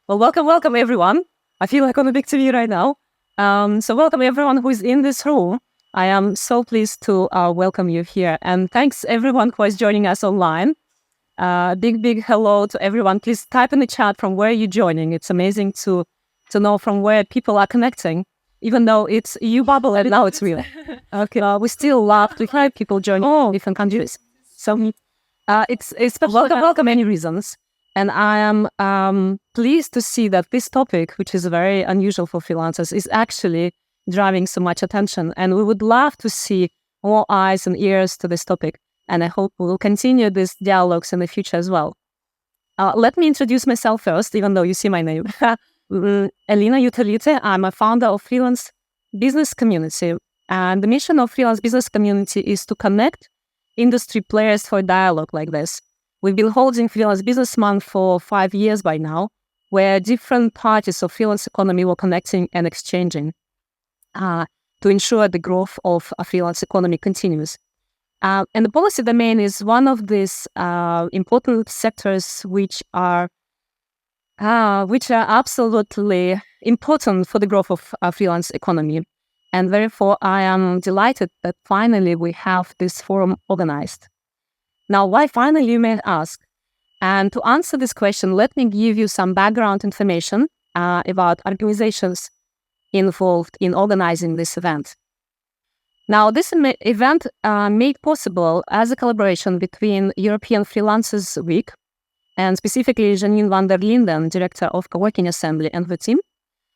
Well, welcome everyone. I feel like on a big TV right now. So welcome everyone who is in this room. I am so pleased to welcome you here. And thanks everyone who is joining us online. Big hello to everyone. Please type in the chat from where you're joining. It's amazing to know from where people are connecting, even though it's EU bubble and now it's real. Okay, we still love to have people join different countries. So it's welcome many reasons. And I am pleased to see that this topic, which is very unusual for freelancers, is actually driving so much attention. And we would love to see more eyes and ears to this topic. And I hope we will continue these dialogues in the future as well. Let me introduce myself first, even though you see my name. Elina Utalite. I'm a founder of Freelance Business Community. And the mission of Freelance Business Community is to connect industry players for dialogue like this. We've been holding Freelance Business Month for 5 years by now, where different parties of freelance economy were connecting and exchanging to ensure the growth of a freelance economy continues. And the policy domain is one of these important sectors which are absolutely important for the growth of a freelance economy. And therefore, I am delighted that finally we have this forum organized. Now, why finally, you may ask? And to answer this question, let me give you some background information about organizations involved in organizing this event. Now, this event made possible as a collaboration between European Freelancers Week and specifically Janine van der Linden, Director of Co-working Assembly, and her team,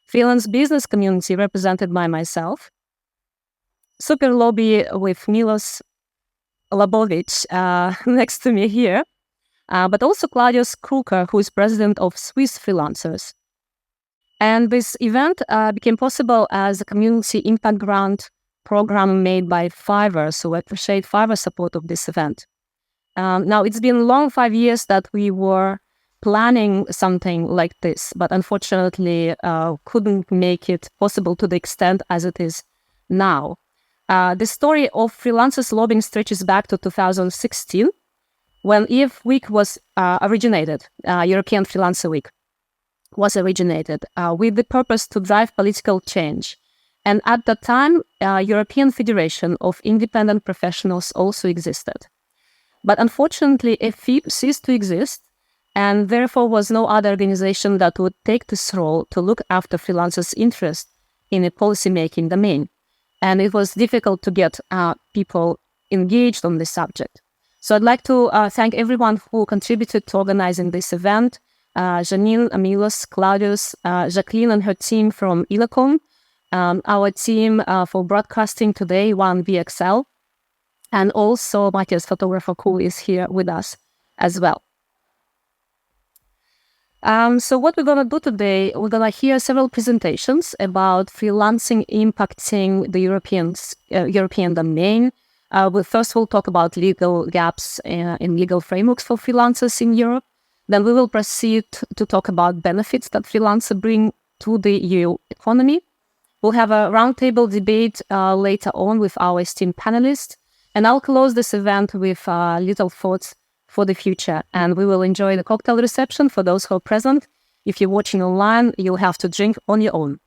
Freelance Business Community represented by myself, Super Lobby with Milos Labovic next to me here, but also Claudius Kruker, who is president of Swiss Freelancers. And this event became possible as a community impact grant program made by Fiverr, so I appreciate Fiverr's support of this event. Now, it's been long 5 years that we were planning something like this, but unfortunately couldn't make it possible to the extent as it is now. The story of freelancers lobbying stretches back to 2016, when EF Week was originated, European Freelancer Week was originated with the purpose to drive political change. And at that time, European Federation of Independent Professionals also existed. But unfortunately, EFIP ceased to exist, and therefore was no other organization that would take this role to look after freelancers' interest in a policy-making domain. And it was difficult to get people engaged on this subject. So I'd like to thank everyone who contributed to organizing this event. Janine, Amilos, Claudius, Jacqueline and her team from Ilacom, our team for broadcasting today, OneVXL, and also Matthias, photographer, who is here with us as well. So what we're going to do today, we're going to hear several presentations about freelancing impacting the European domain. First, we'll talk about legal gaps in legal frameworks for freelancers in Europe. Then we will proceed to talk about benefits that freelancers bring to the EU economy. We'll have a roundtable debate later on with our esteemed panelists. And I'll close this event with little thoughts for the future. And we will enjoy the cocktail reception for those who are present. If you're watching online, you'll have to drink on your own.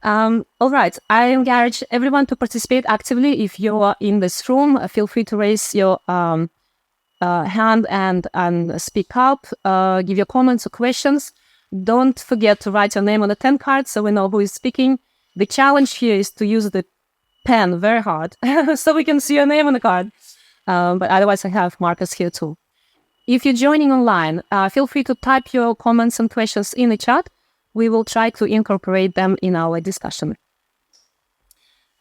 All right, I encourage everyone to participate actively. If you are in this room, feel free to raise your hand and speak up, give your comments or questions. Don't forget to write your name on the 10 card so we know who is speaking. The challenge here is to use the pen very hard so we can see your name on the card. But otherwise, I have markers here too. If you're joining online, feel free to type your comments and questions in the chat. We will try to incorporate them in our discussion.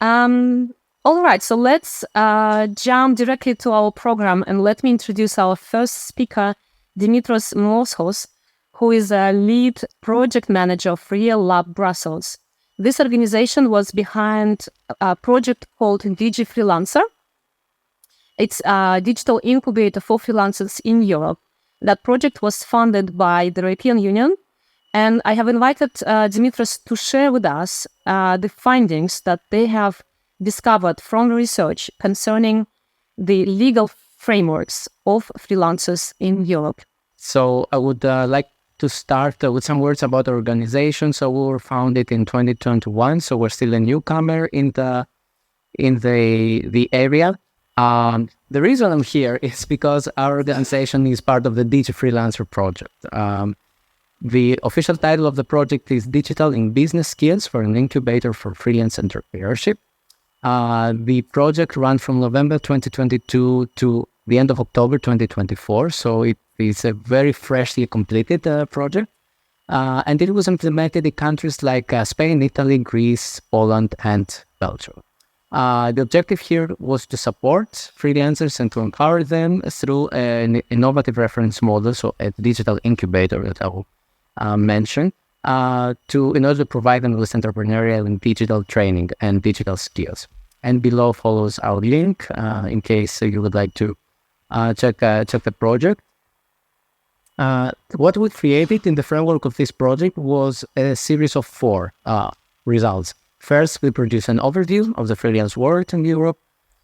All right, so let's jump directly to our program, and let me introduce our first speaker, Dimitros Moschos, who is a lead project manager of Real Lab Brussels. This organization was behind a project called Digi Freelancer. It's a digital incubator for freelancers in Europe. That project was funded by the European Union, and I have invited Dimitros to share with us the findings that they have discovered from research concerning the legal frameworks of freelancers in Europe. So I would like to start with some words about our organization. So we were founded in 2021. So we're still a newcomer in the area. The reason I'm here is because our organization is part of the Digi Freelancer project. The official title of the project is Digital in Business Skills for an Incubator for Freelance Entrepreneurship. The project ran from November 2022 to the end of October 2024. So it is a very freshly completed project. And it was implemented in countries like Spain, Italy, Greece, Poland, and Belgium. The objective here was to support freelancers and to empower them through an innovative reference model, so a digital incubator that I will mention, in order to provide them with entrepreneurial and digital training and digital skills. And below follows our link in case you would like to check the project. What we created in the framework of this project was a series of 4 results. First, we produce an overview of the freelance world in Europe,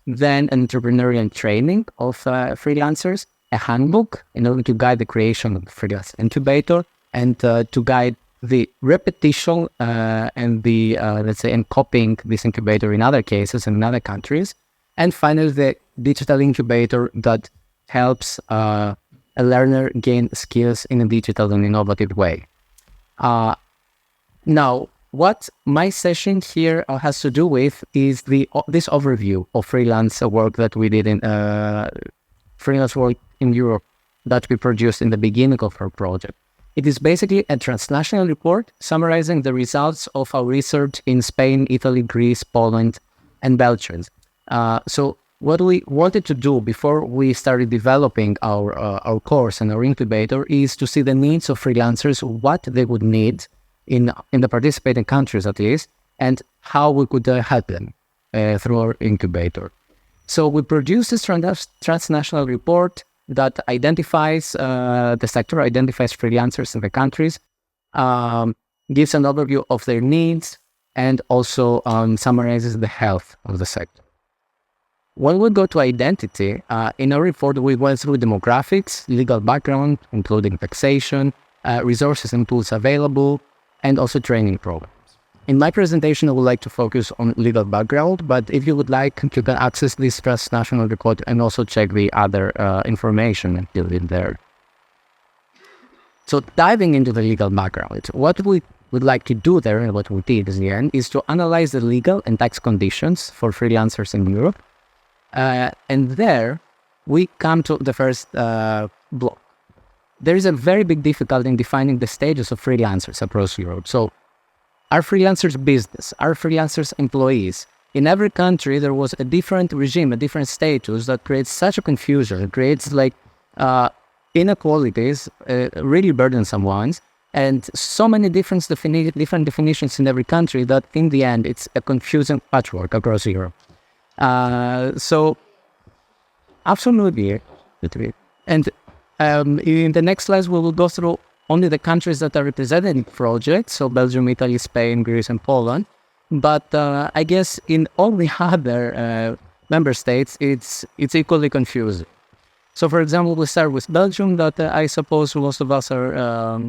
then an entrepreneurial training of freelancers, a handbook in order to guide the creation of the freelance incubator, and to guide the repetition and the, and copying this incubator in other cases and in other countries. And finally, the digital incubator that helps a learner gain skills in a digital and innovative way. Now, what my session here has to do with is this overview of freelance work that we did in freelance work in Europe that we produced in the beginning of our project. It is basically a transnational report summarizing the results of our research in Spain, Italy, Greece, Poland, and Belgium. So what we wanted to do before we started developing our course and our incubator is to see the needs of freelancers, what they would need in the participating countries at least, and how we could help them through our incubator. So we produced this transnational report that identifies the sector, identifies freelancers in the countries, gives an overview of their needs, and also summarizes the health of the sector. When we go to identity, in our report, we went through demographics, legal background, including taxation, resources and tools available, and also training programs. In my presentation, I would like to focus on legal background, but if you would like, you can access this transnational report and also check the other information included there. So diving into the legal background, what we would like to do there, and what we did in the end, is to analyze the legal and tax conditions for freelancers in Europe. And there, we come to the first block. There is a very big difficulty in defining the status of freelancers across Europe. So, are freelancers business? Are freelancers employees? In every country, there was a different regime, a different status that creates such a confusion. It creates inequalities, really burdensome ones, and so many different definitions in every country that in the end, it's a confusing patchwork across Europe. So, absolutely. And in the next slides, we will go through only the countries that are represented in the project, so Belgium, Italy, Spain, Greece, and Poland. But I guess in all the other member states, it's equally confusing. So, for example, we start with Belgium, that I suppose most of us are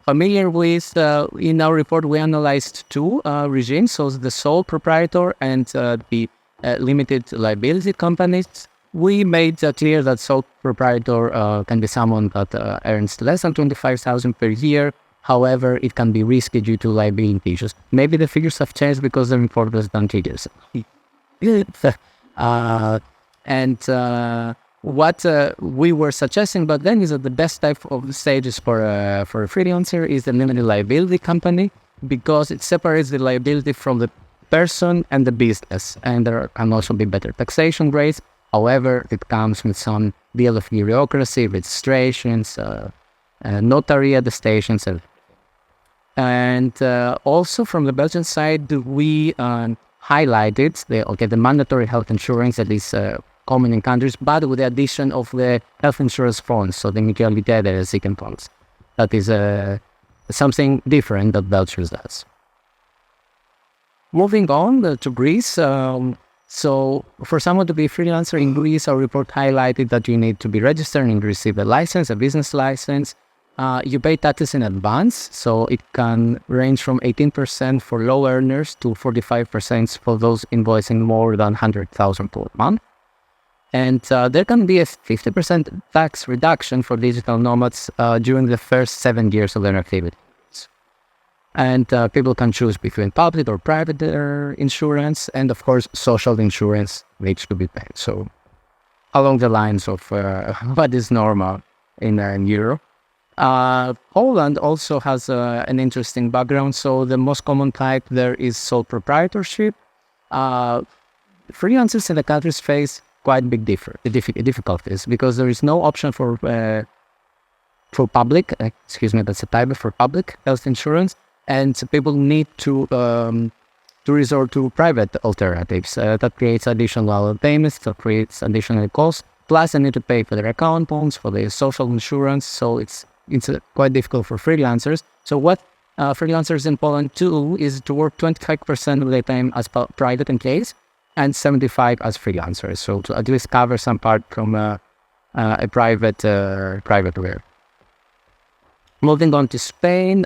familiar with. In our report, we analyzed 2 regimes, so the sole proprietor and the limited liability companies. We made clear that sole proprietor can be someone that earns less than 25,000 per year. However, it can be risky due to liability issues. Maybe the figures have changed because the report was done 2 years ago. What we were suggesting back then is that the best type of stages for a freelancer is the limited liability company, because it separates the liability from the person and the business, and there can also be better taxation rates. However, it comes with some deal of bureaucracy, registrations, notary attestations, and also from the Belgian side, we highlighted the mandatory health insurance that is common in countries, but with the addition of the health insurance funds, so the mutualité de risque funds. That is something different that Belgium does. Moving on to Greece. So for someone to be a freelancer in Greece, our report highlighted that you need to be registered and receive a license, a business license. You pay taxes in advance, so it can range from 18% for low earners to 45% for those invoicing more than 100,000 per month. And there can be a 50% tax reduction for digital nomads during the first 7 years of their activity. And people can choose between public or private insurance, and of course, social insurance needs to be paid. So along the lines of what is normal in Europe. Poland also has an interesting background. So the most common type there is sole proprietorship. Freelancers in the countries face quite big difficulties because there is no option for public, that's a type for public health insurance, and people need to resort to private alternatives. That creates additional payments, that creates additional costs. Plus, they need to pay for their accountants, for their social insurance. So it's quite difficult for freelancers. So what freelancers in Poland do is to work 25% of their time as private employees and 75% as freelancers. So to at least cover some part from a private work. Moving on to Spain,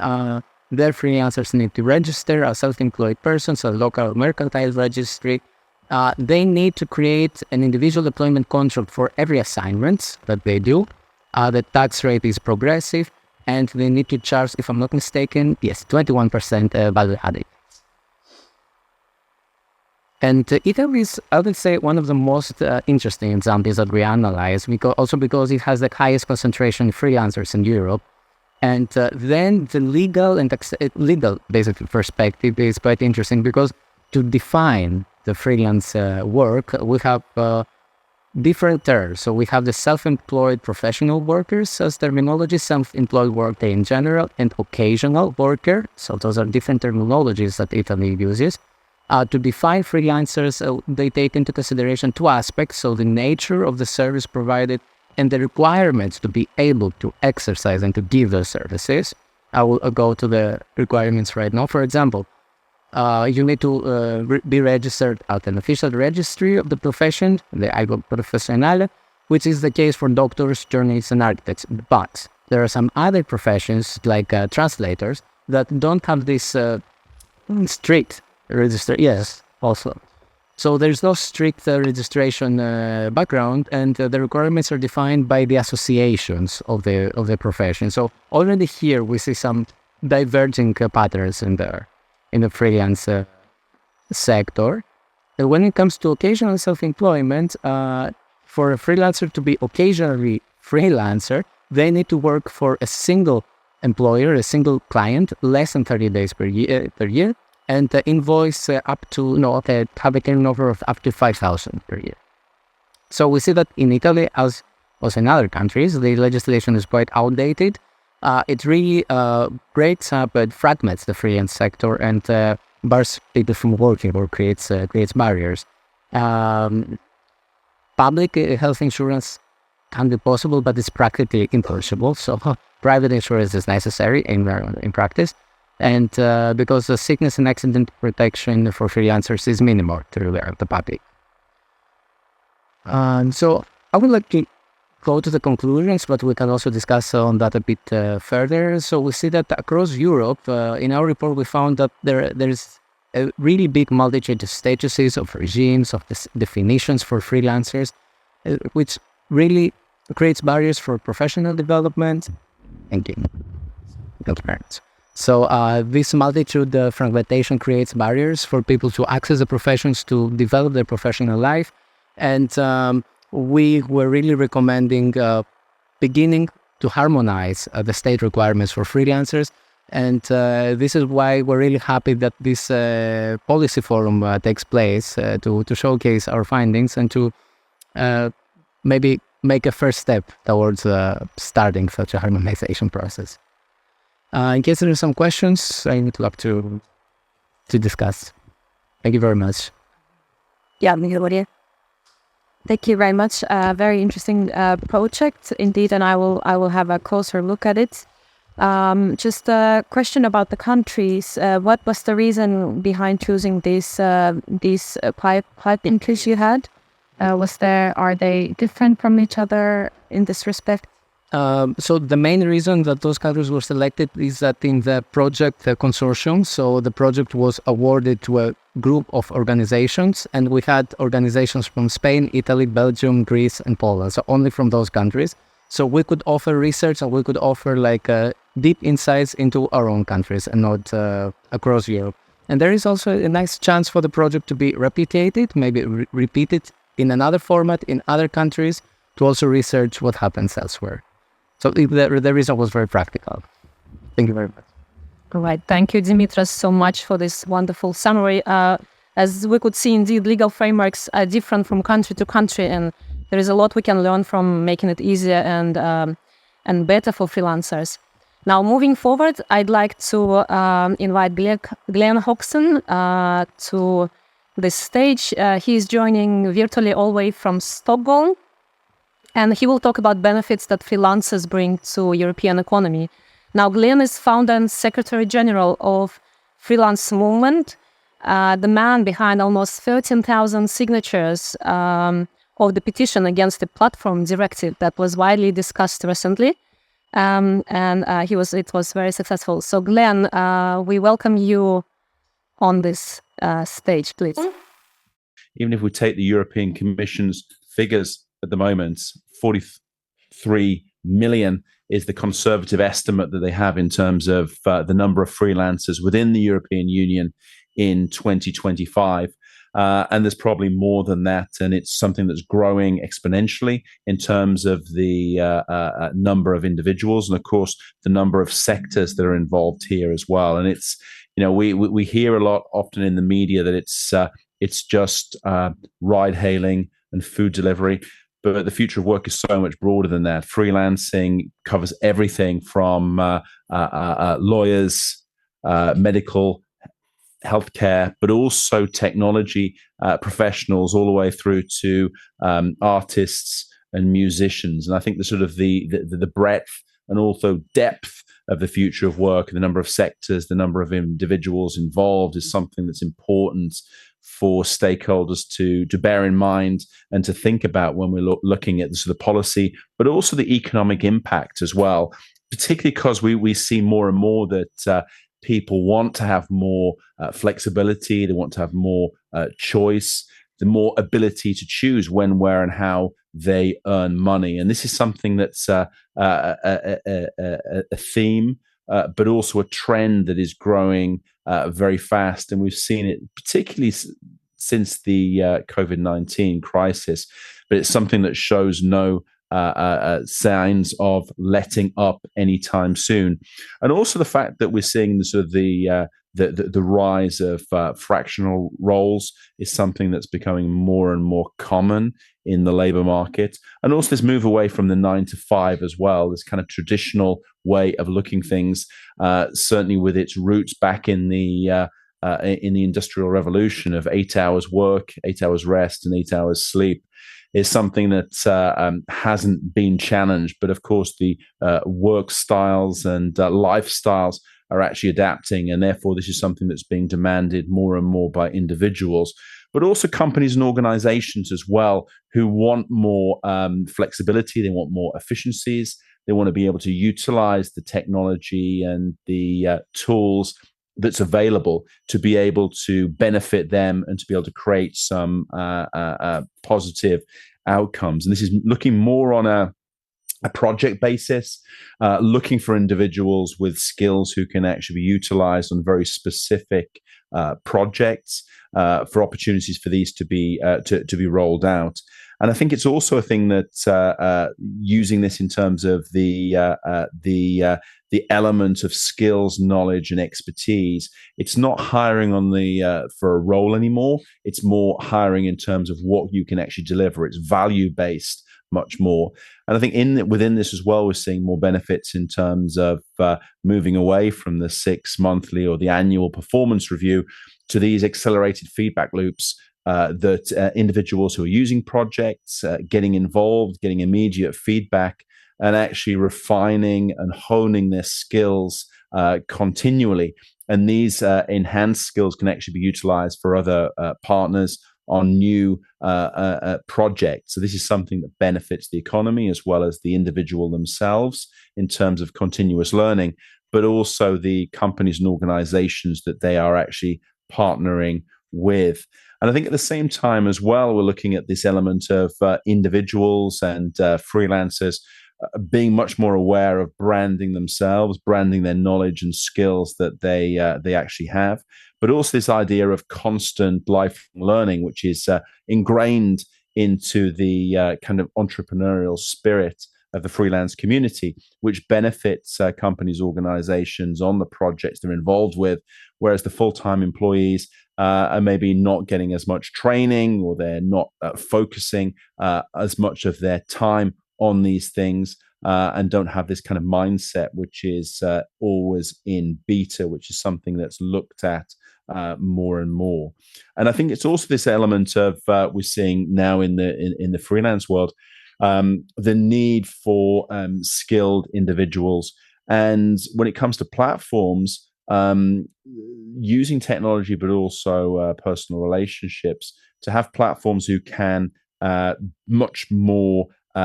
their freelancers need to register as self-employed persons at a local mercantile registry. They need to create an individual employment contract for every assignment that they do. The tax rate is progressive, and they need to charge, if I'm not mistaken, 21% value added. And Italy is, I would say, one of the most interesting examples that we analyze, because it has the highest concentration of freelancers in Europe. And then the legal basically perspective is quite interesting, because to define the freelance work, we have different terms. So we have the self-employed professional workers as terminology, self-employed worker in general, and occasional worker. So those are different terminologies that Italy uses. To define freelancers, they take into consideration two aspects. So the nature of the service provided and the requirements to be able to exercise and to give those services. I will go to the requirements right now. For example, you need to be registered at an official registry of the profession, the Algo Profesionale, which is the case for doctors, journalists, and architects. But there are some other professions, like translators, that don't have this strict register. Yes, also. So there's no strict registration background, and the requirements are defined by the associations of the profession. So already here we see some diverging patterns in the freelance sector. And when it comes to occasional self-employment, for a freelancer to be occasionally freelancer, they need to work for a single employer, a single client, less than 30 days per year, and invoice up to have a turnover of up to 5,000 per year. So we see that in Italy, as in other countries, the legislation is quite outdated. It really breaks up and fragments the freelance sector and bars people from working, or creates barriers. Public health insurance can be possible, but it's practically impossible. So private insurance is necessary in practice. And because the sickness and accident protection for freelancers is minimal through the public. So I would like to go to the conclusions, but we can also discuss on that a bit further. So we see that across Europe, in our report, we found that there's a really big multitude of statuses, of regimes, of definitions for freelancers, which really creates barriers for professional development and transparency. So this multitude fragmentation creates barriers for people to access the professions, to develop their professional life. And we were really recommending beginning to harmonize the state requirements for freelancers. And this is why we're really happy that this policy forum takes place to showcase our findings and to maybe make a first step towards starting such a harmonization process. In case there are some questions, I would love to discuss. Thank you very much. Yeah, thank you very much. Very interesting project indeed, and I will have a closer look at it. Just a question about the countries. What was the reason behind choosing these pipe entries you had? Are they different from each other in this respect? So the main reason that those countries were selected is that in the project consortium, so the project was awarded to a group of organizations, and we had organizations from Spain, Italy, Belgium, Greece, and Poland. So only from those countries. So we could offer research and we could offer deep insights into our own countries and not across Europe. And there is also a nice chance for the project to be replicated, maybe repeated in another format in other countries to also research what happens elsewhere. So the reason was very practical. Thank you very much. All right. Thank you, Dimitras, so much for this wonderful summary. As we could see, indeed, legal frameworks are different from country to country, and there is a lot we can learn from making it easier and better for freelancers. Now, moving forward, I'd like to invite Glenn Hodgson to the stage. He is joining virtually all the way from Stockholm, and he will talk about benefits that freelancers bring to European economy. Now, Glenn is founder and secretary general of Freelance Movement, the man behind almost 13,000 signatures of the petition against the platform directive that was widely discussed recently. It was very successful. So Glenn, we welcome you on this stage, please. Even if we take the European Commission's figures at the moment, 43 million is the conservative estimate that they have in terms of the number of freelancers within the European Union in 2025. And there's probably more than that. And it's something that's growing exponentially in terms of the number of individuals and, of course, the number of sectors that are involved here as well. And it's, we hear a lot often in the media that it's just ride hailing and food delivery. But the future of work is so much broader than that. Freelancing covers everything from lawyers, medical, healthcare, but also technology professionals, all the way through to artists and musicians. And I think the sort of the breadth and also depth of the future of work, the number of sectors, the number of individuals involved, is something that's important for stakeholders to bear in mind and to think about when we're looking at the sort of policy, but also the economic impact as well, particularly because we see more and more that people want to have more flexibility, they want to have more choice, the more ability to choose when, where, and how they earn money. And this is something that's a theme, but also a trend that is growing very fast. And we've seen it particularly since the COVID-19 crisis, but it's something that shows no signs of letting up anytime soon. And also the fact that we're seeing the sort of the rise of fractional roles is something that's becoming more and more common in the labor market. And also this move away from the 9 to 5 as well, this kind of traditional way of looking things, certainly with its roots back in the Industrial Revolution of 8 hours work, 8 hours rest, and 8 hours sleep, is something that hasn't been challenged. But of course, the work styles and lifestyles are actually adapting, and therefore this is something that's being demanded more and more by individuals, but also companies and organizations as well, who want more flexibility, they want more efficiencies, they want to be able to utilize the technology and the tools that's available to be able to benefit them and to be able to create some positive outcomes. And this is looking more on a project basis, looking for individuals with skills who can actually be utilized on very specific projects for opportunities for these to be rolled out. And I think it's also a thing that using this in terms of the element of skills, knowledge, and expertise. It's not hiring on for a role anymore. It's more hiring in terms of what you can actually deliver. It's value based much more. And I think within this as well, we're seeing more benefits in terms of moving away from the 6 monthly or the annual performance review to these accelerated feedback loops that individuals who are using projects, getting involved, getting immediate feedback, and actually refining and honing their skills continually. And these enhanced skills can actually be utilized for other partners on new projects. So this is something that benefits the economy as well as the individual themselves in terms of continuous learning, but also the companies and organizations that they are actually partnering with. And I think at the same time as well, we're looking at this element of individuals and freelancers being much more aware of branding themselves, branding their knowledge and skills that they actually have, but also this idea of constant lifelong learning, which is ingrained into the kind of entrepreneurial spirit of the freelance community, which benefits companies, organizations on the projects they're involved with, whereas the full-time employees are maybe not getting as much training, or they're not focusing as much of their time on these things, and don't have this kind of mindset, which is always in beta, which is something that's looked at more and more. And I think it's also this element of we're seeing now in the freelance world, the need for skilled individuals. And when it comes to platforms, using technology, but also personal relationships, to have platforms who can much more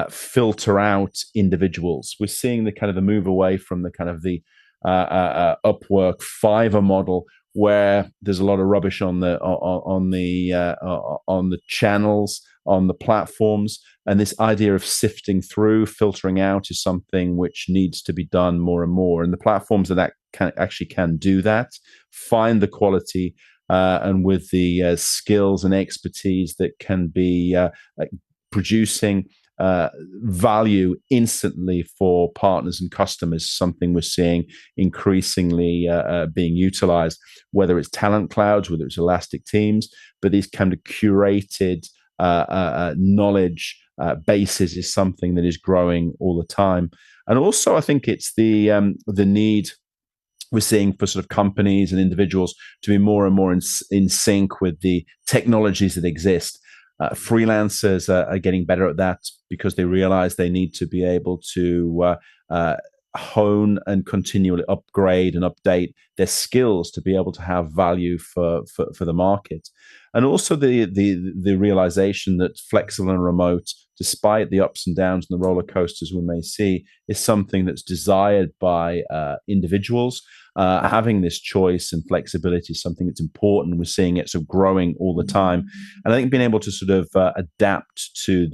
filter out individuals. We're seeing the kind of the move away from the kind of the Upwork Fiverr model, where there's a lot of rubbish on the channels, on the platforms, and this idea of sifting through, filtering out, is something which needs to be done more and more. And the platforms that can do that, find the quality, and with the skills and expertise that can be producing value instantly for partners and customers, something we're seeing increasingly being utilized, whether it's talent clouds, whether it's elastic teams, but these kind of curated knowledge bases is something that is growing all the time. And also I think it's the need we're seeing for sort of companies and individuals to be more and more in sync with the technologies that exist. Freelancers are getting better at that because they realize they need to be able to hone and continually upgrade and update their skills to be able to have value for the market. And also the realization that flexible and remote, despite the ups and downs and the roller coasters we may see, is something that's desired by individuals. Having this choice and flexibility is something that's important. We're seeing it sort of growing all the time. And I think being able to sort of adapt to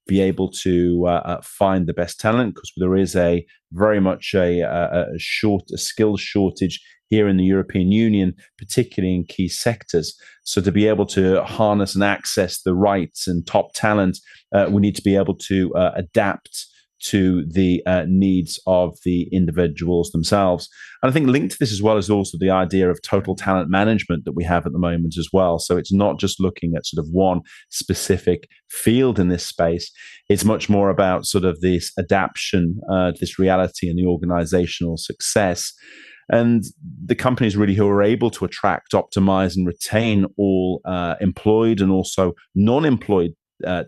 be able to find the best talent, because there is a very much a skills shortage here in the European Union, particularly in key sectors. So to be able to harness and access the rights and top talent, we need to be able to adapt to the needs of the individuals themselves. And I think linked to this as well is also the idea of total talent management that we have at the moment as well. So it's not just looking at sort of one specific field in this space. It's much more about sort of this adaptation to this reality and the organizational success. And the companies really who are able to attract, optimize, and retain all employed and also non-employed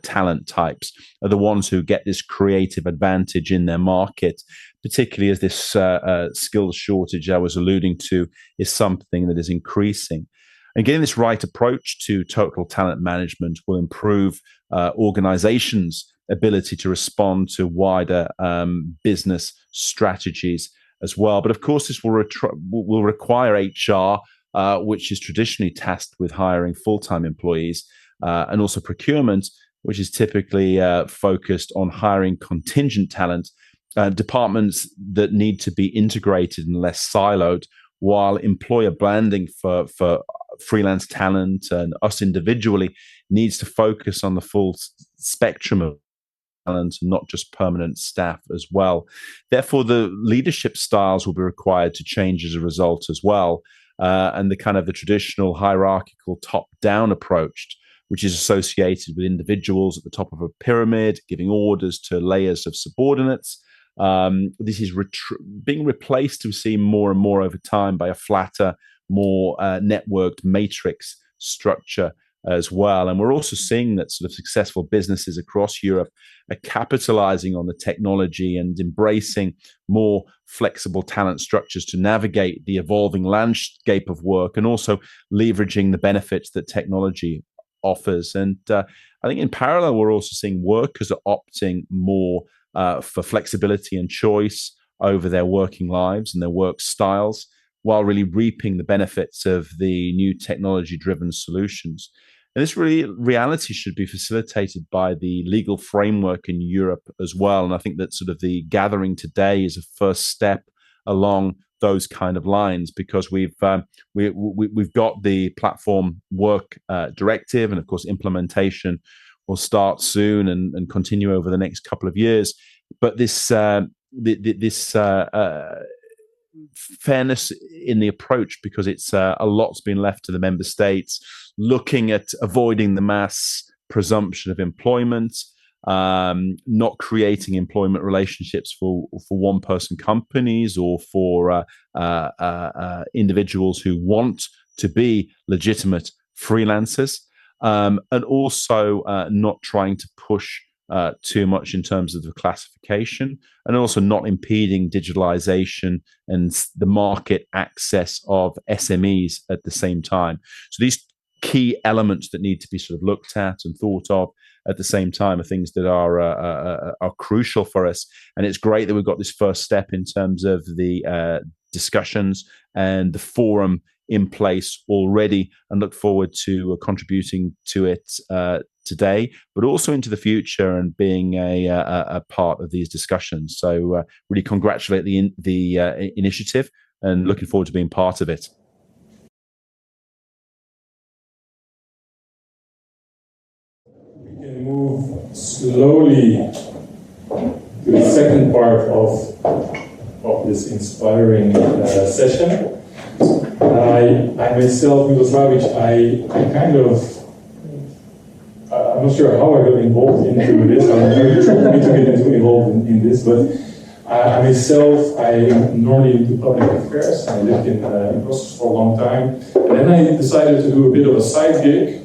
talent types are the ones who get this creative advantage in their market, particularly as this skills shortage I was alluding to is something that is increasing. And getting this right approach to total talent management will improve organizations' ability to respond to wider business strategies as well. But of course, this will require HR, which is traditionally tasked with hiring full-time employees, and also procurement, which is typically focused on hiring contingent talent, departments that need to be integrated and less siloed, while employer branding for freelance talent and us individually needs to focus on the full spectrum of talent, not just permanent staff as well. Therefore, the leadership styles will be required to change as a result as well. And the kind of the traditional hierarchical top-down approach, which is associated with individuals at the top of a pyramid, giving orders to layers of subordinates. This is being replaced, we see more and more over time, by a flatter, more networked matrix structure as well. And we're also seeing that sort of successful businesses across Europe are capitalizing on the technology and embracing more flexible talent structures to navigate the evolving landscape of work, and also leveraging the benefits that technology offers. And I think in parallel, we're also seeing workers are opting more for flexibility and choice over their working lives and their work styles, while really reaping the benefits of the new technology-driven solutions. And this reality should be facilitated by the legal framework in Europe as well. And I think that sort of the gathering today is a first step along those kind of lines, because we've got the platform work directive, and of course implementation will start soon and continue over the next couple of years. But this fairness in the approach, because it's a lot's been left to the member states, looking at avoiding the mass presumption of employment, not creating employment relationships for one-person companies or for individuals who want to be legitimate freelancers, and also not trying to push too much in terms of the classification, and also not impeding digitalization and the market access of SMEs at the same time. So these key elements that need to be sort of looked at and thought of at the same time are things that are crucial for us. And it's great that we've got this first step in terms of the discussions and the forum in place already, and look forward to contributing to it today, but also into the future, and being a part of these discussions. So really congratulate the initiative, and looking forward to being part of it. We can move slowly to the second part of this inspiring session. I myself, Miloslavic, I'm not sure how I got involved into this. I'm very trying to get involved in this, but I myself, I normally do public affairs. I lived in Brussels for a long time, and then I decided to do a bit of a side gig,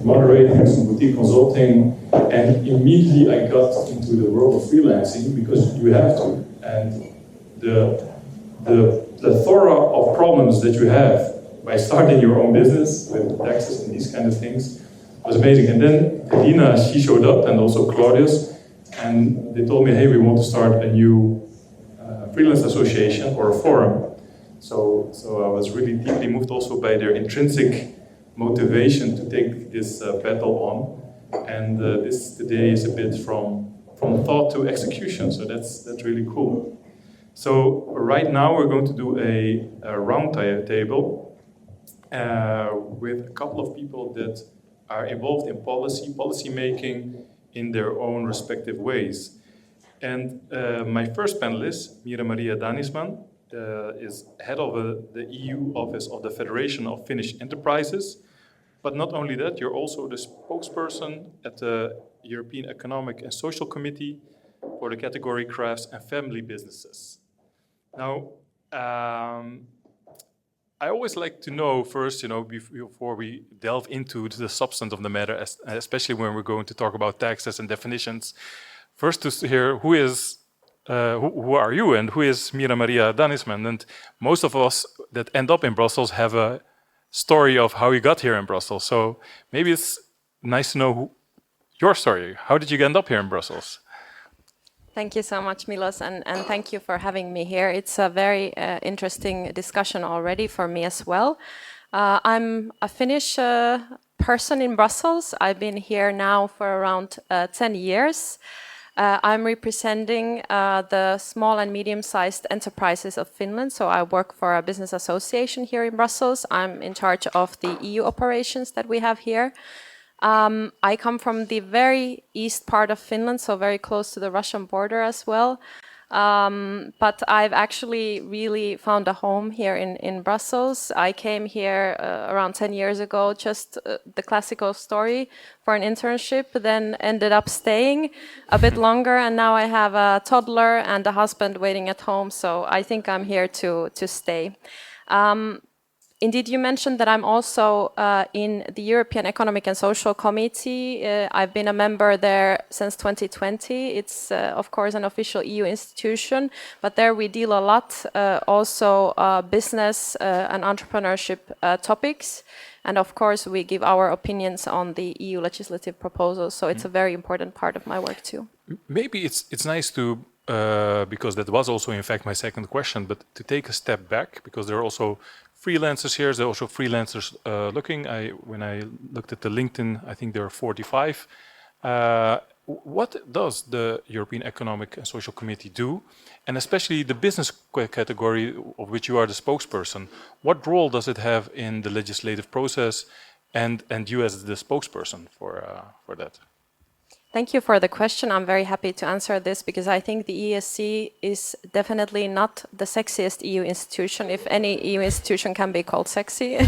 moderating some boutique consulting, and immediately I got into the world of freelancing, because you have to, and the plethora of problems that you have by starting your own business with taxes and these kind of things was amazing. And then Dina, she showed up, and also Claudius, and they told me, hey, we want to start a new freelance association or a forum. So I was really deeply moved also by their intrinsic motivation to take this battle on. And this today is a bit from thought to execution, so that's really cool. So right now we're going to do a round table with a couple of people that are involved in policy making in their own respective ways. And my first panelist, Mira Maria Danisman, is head of the EU office of the Federation of Finnish Enterprises. But not only that, you're also the spokesperson at the European Economic and Social Committee for the category crafts and family businesses. Now, I always like to know first, before we delve into the substance of the matter, especially when we're going to talk about taxes and definitions, first to hear who are you and who is Mira Maria Danisman? And most of us that end up in Brussels have a story of how you got here in Brussels. So maybe it's nice to know your story. How did you end up here in Brussels? Thank you so much, Milos, and thank you for having me here. It's a very interesting discussion already for me as well. I'm a Finnish person in Brussels. I've been here now for around 10 years. I'm representing the small and medium-sized enterprises of Finland. So I work for a business association here in Brussels. I'm in charge of the EU operations that we have here. I come from the very east part of Finland, so very close to the Russian border as well. But I've actually really found a home here in Brussels. I came here around 10 years ago, just the classical story for an internship, then ended up staying a bit longer, and now I have a toddler and a husband waiting at home, so I think I'm here to stay. Indeed, you mentioned that I'm also in the European Economic and Social Committee. I've been a member there since 2020. It's, of course, an official EU institution, but there we deal a lot also business and entrepreneurship topics. And of course, we give our opinions on the EU legislative proposals. So it's a very important part of my work too. Maybe it's nice to, because that was also in fact my second question, but to take a step back, because there are also freelancers here, there are also freelancers looking. When I looked at the LinkedIn, I think there are 45. What does the European Economic and Social Committee do? And especially the business category of which you are the spokesperson, what role does it have in the legislative process and you as the spokesperson for that? Thank you for the question. I'm very happy to answer this because I think the ESC is definitely not the sexiest EU institution. If any EU institution can be called sexy,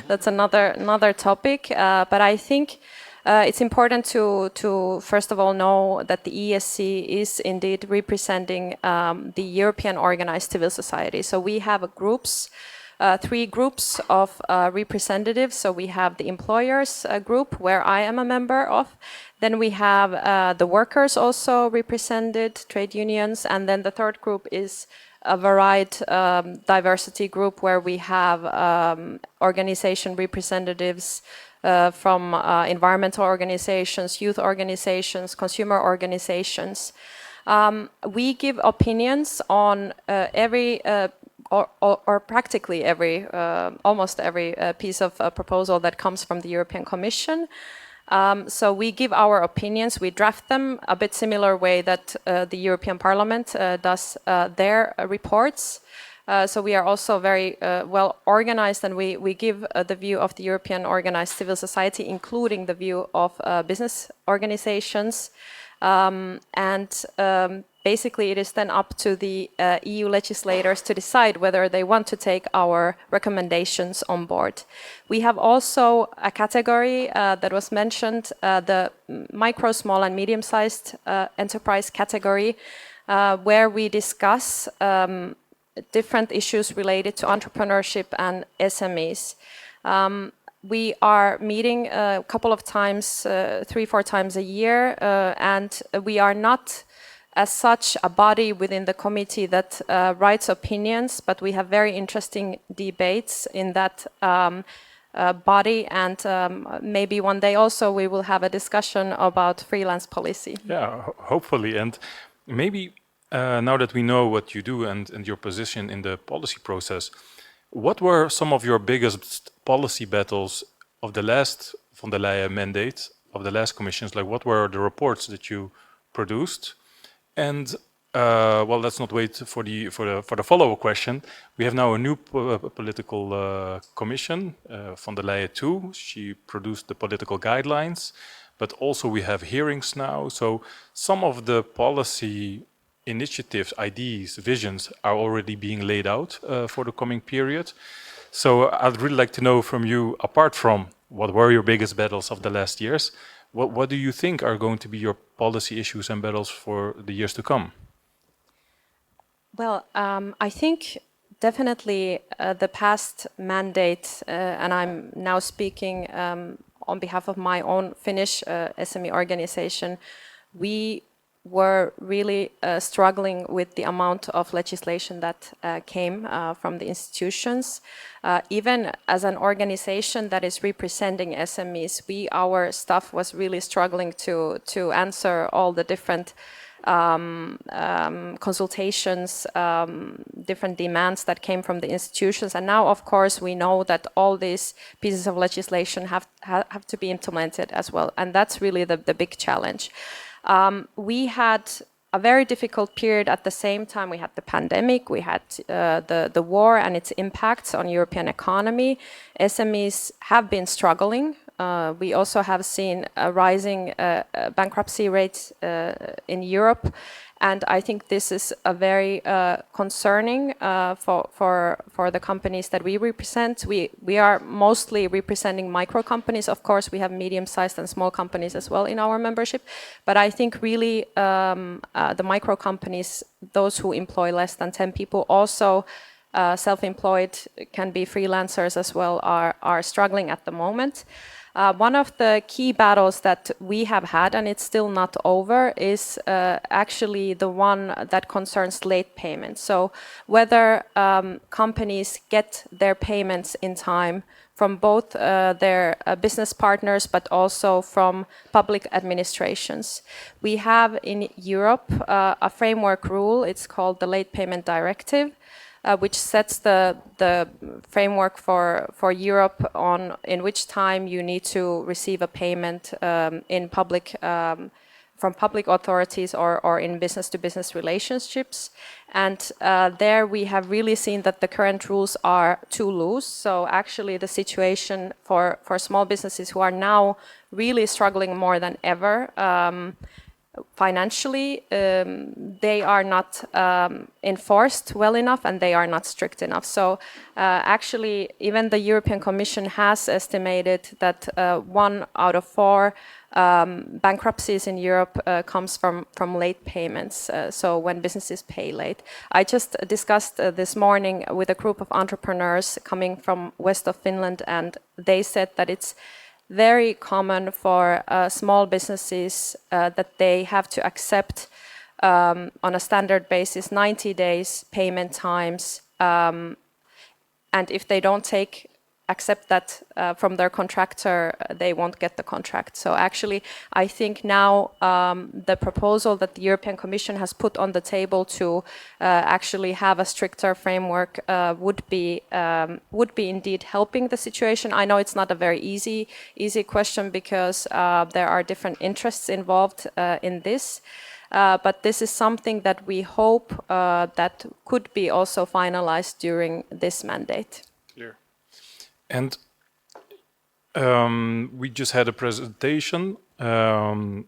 that's another topic. But I think it's important to first of all know that the ESC is indeed representing the European organized civil society. So we have groups. 3 groups of representatives. So we have the employers group, where I am a member of. Then we have the workers also represented, trade unions. And then the third group is a varied diversity group, where we have organization representatives from environmental organizations, youth organizations, consumer organizations. We give opinions on every or practically every, almost every piece of proposal that comes from the European Commission. So we give our opinions, we draft them a bit similar way that the European Parliament does their reports. So we are also very well organized, and we give the view of the European organized civil society, including the view of business organizations. Basically, it is then up to the EU legislators to decide whether they want to take our recommendations on board. We have also a category that was mentioned, the micro, small and medium-sized enterprise category, where we discuss different issues related to entrepreneurship and SMEs. We are meeting a couple of times, 3-4 times a year, and we are not as such a body within the committee that writes opinions, but we have very interesting debates in that body, and maybe one day also we will have a discussion about freelance policy. Yeah, hopefully. And maybe now that we know what you do and your position in the policy process, what were some of your biggest policy battles of the last von der Leyen mandate, of the last commissions? Like, what were the reports that you produced? And well, let's not wait for the follow-up question. We have now a new political commission, von der Leyen 2. She produced the political guidelines, but also we have hearings now. So some of the policy initiatives, ideas, visions are already being laid out for the coming period. So I'd really like to know from you, apart from what were your biggest battles of the last years, what do you think are going to be your policy issues and battles for the years to come? Well, I think definitely the past mandate, and I'm now speaking on behalf of my own Finnish SME organization, we were really struggling with the amount of legislation that came from the institutions. Even as an organization that is representing SMEs, our staff was really struggling to answer all the different consultations, different demands that came from the institutions. And now, of course, we know that all these pieces of legislation have to be implemented as well. And that's really the big challenge. We had a very difficult period at the same time. We had the pandemic, we had the war and its impacts on European economy. SMEs have been struggling. We also have seen a rising bankruptcy rates in Europe. And I think this is a very concerning for the companies that we represent. We are mostly representing micro companies. Of course, we have medium-sized and small companies as well in our membership. But I think really the micro companies, those who employ less than 10 people, also self-employed, can be freelancers as well, are struggling at the moment. One of the key battles that we have had, and it's still not over, is actually the one that concerns late payments. So whether companies get their payments in time from both their business partners, but also from public administrations. We have in Europe a framework rule, it's called the Late Payment Directive, which sets the framework for Europe on in which time you need to receive a payment in public from public authorities or in business-to-business relationships. And there we have really seen that the current rules are too loose. So actually the situation for small businesses who are now really struggling more than ever financially, they are not enforced well enough and they are not strict enough. So actually, even the European Commission has estimated that 1 out of 4 bankruptcies in Europe comes from late payments, so when businesses pay late. I just discussed this morning with a group of entrepreneurs coming from west of Finland, and they said that it's very common for small businesses that they have to accept on a standard basis 90 days payment times, and if they don't accept that from their contractor, they won't get the contract. So actually, I think now the proposal that the European Commission has put on the table to actually have a stricter framework would be indeed helping the situation. I know it's not a very easy question because there are different interests involved in this. But this is something that we hope that could be also finalized during this mandate. Clear. And we just had a presentation from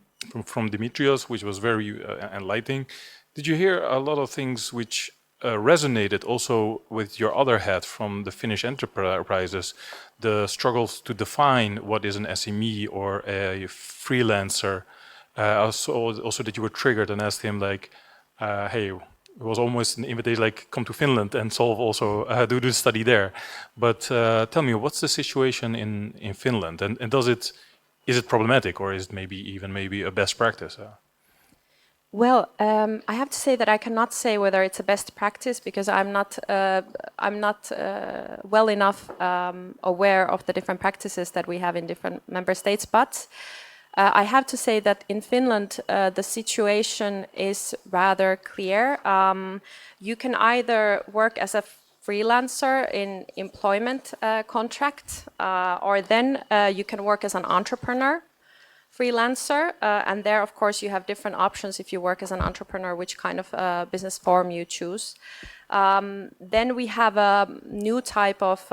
Dimitrios, which was very enlightening. Did you hear a lot of things which resonated also with your other hat from the Finnish enterprises, the struggles to define what is an SME or a freelancer? Also that you were triggered and asked him like, hey, it was almost an invitation like come to Finland and solve also do the study there. But tell me, what's the situation in Finland, and is it problematic, or is it maybe a best practice? Well, I have to say that I cannot say whether it's a best practice because I'm not well enough aware of the different practices that we have in different member states. But I have to say that in Finland, the situation is rather clear. You can either work as a freelancer in employment contract, or then you can work as an entrepreneur freelancer. And there, of course, you have different options if you work as an entrepreneur, which kind of business form you choose. Then we have a new type of,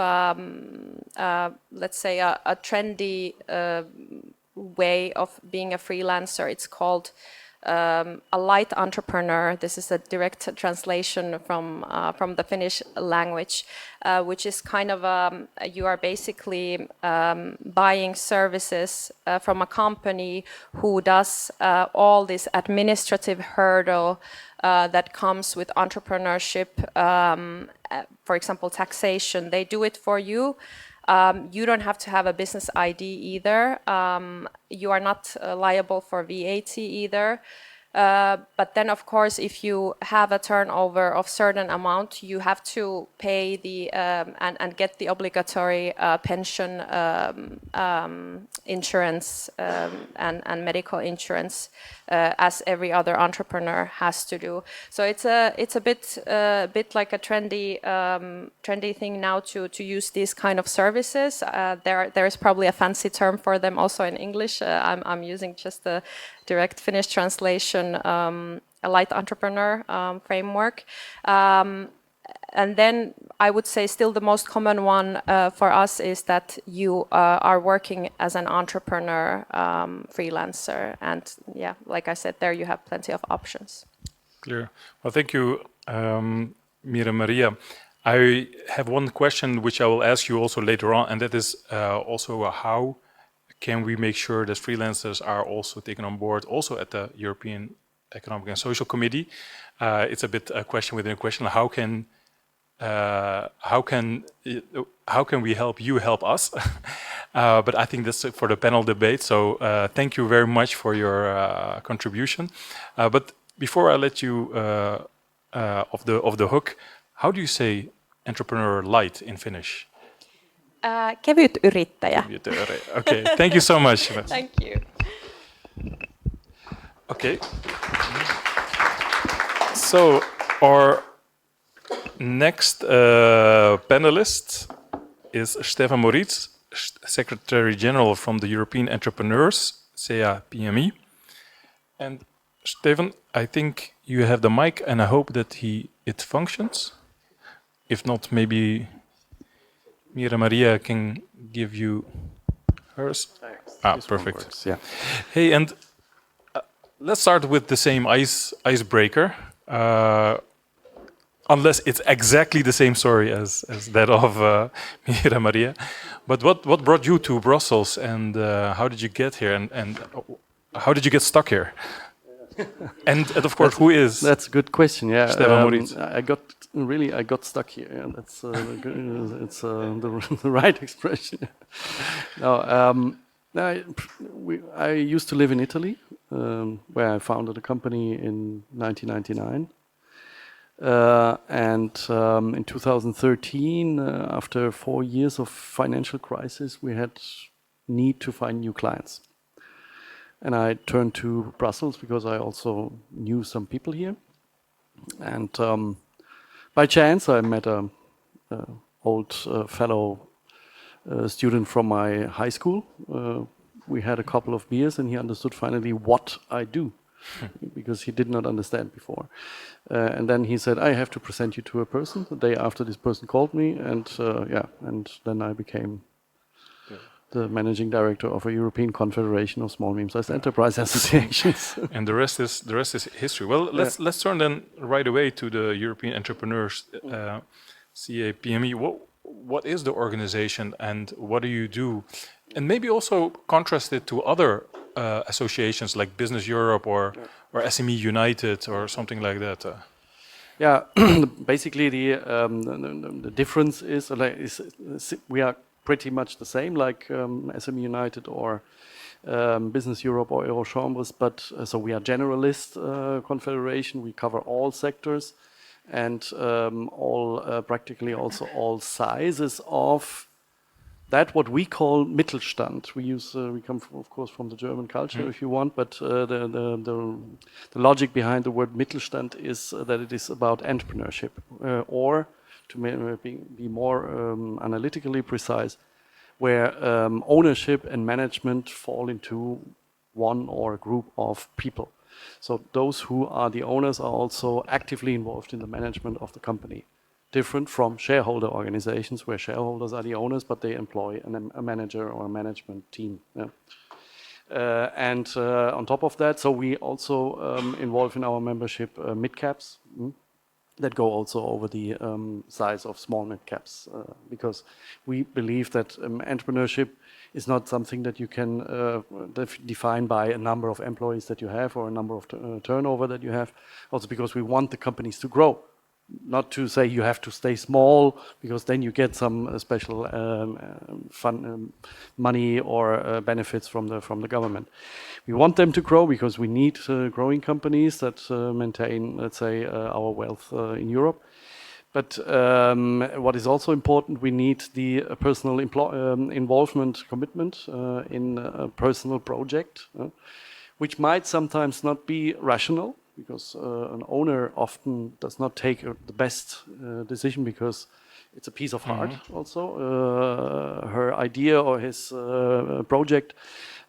let's say, a trendy way of being a freelancer. It's called a light entrepreneur. This is a direct translation from the Finnish language, which is kind of you are basically buying services from a company who does all this administrative hurdle that comes with entrepreneurship. For example, taxation. They do it for you. You don't have to have a business ID either. You are not liable for VAT either. But then, of course, if you have a turnover of certain amount, you have to pay the and get the obligatory pension insurance and medical insurance as every other entrepreneur has to do. So it's a bit like a trendy thing now to use these kind of services. There is probably a fancy term for them also in English. I'm using just the direct Finnish translation, a light entrepreneur framework. And then I would say still the most common one for us is that you are working as an entrepreneur freelancer. And yeah, like I said, there you have plenty of options. Clear. Well, thank you, Mira Maria. I have one question which I will ask you also later on, and that is also how can we make sure that freelancers are also taken on board also at the European Economic and Social Committee? It's a bit a question within a question. How can how can we help you help us? But I think that's for the panel debate. So thank you very much for your contribution. But before I let you off the hook, how do you say entrepreneur light in Finnish? Kevyt yrittäjä. Okay, thank you so much. Thank you. Okay. So our next panelist is Stefan Moritz, Secretary General from the European Entrepreneurs, CA PME. And Stefan, I think you have the mic, and I hope that it functions. If not, maybe Mira Maria can give you hers. Perfect. Works, yeah. Hey, and let's start with the same icebreaker. Unless it's exactly the same story as that of Mira Maria. But what brought you to Brussels, and how did you get here, and how did you get stuck here? And of course, who is? That's a good question. Yeah, Stefan Moritz. I got stuck here. Yeah, that's it's the right expression. No, I used to live in Italy, where I founded a company in 1999. And in 2013, after 4 years of financial crisis, we had need to find new clients. And I turned to Brussels because I also knew some people here. And by chance, I met an old fellow student from my high school. We had a couple of beers, and he understood finally what I do, because he did not understand before. And then he said, I have to present you to a person. The day after, this person called me, and and then I became the managing director of a European Confederation of Small Medium-Sized Enterprise Associations. And the rest is history. Well, let's turn then right away to the European Entrepreneurs CA PME. What is the organization, and what do you do? And maybe also contrast it to other associations like Business Europe or SME United or something like that. Yeah, basically the difference is we are pretty much the same, like SME United or Business Europe or Eurochambres, but so we are generalist confederation. We cover all sectors and practically also all sizes of that what we call Mittelstand. We come from, of course, from the German culture, if you want, but the logic behind the word Mittelstand is that it is about entrepreneurship, or to be more analytically precise, where ownership and management fall into one or a group of people. So those who are the owners are also actively involved in the management of the company. Different from shareholder organizations, where shareholders are the owners, but they employ a manager or a management team. Yeah. And on top of that, so we also involve in our membership mid-caps that go also over the size of small mid-caps, because we believe that entrepreneurship is not something that you can define by a number of employees that you have or a number of turnover that you have. Also because we want the companies to grow. Not to say you have to stay small, because then you get some special money or benefits from the government. We want them to grow because we need growing companies that maintain, let's say, our wealth in Europe. But what is also important, we need the personal involvement, commitment in a personal project, which might sometimes not be rational, because an owner often does not take the best decision because it's a piece of heart also. Her idea or his project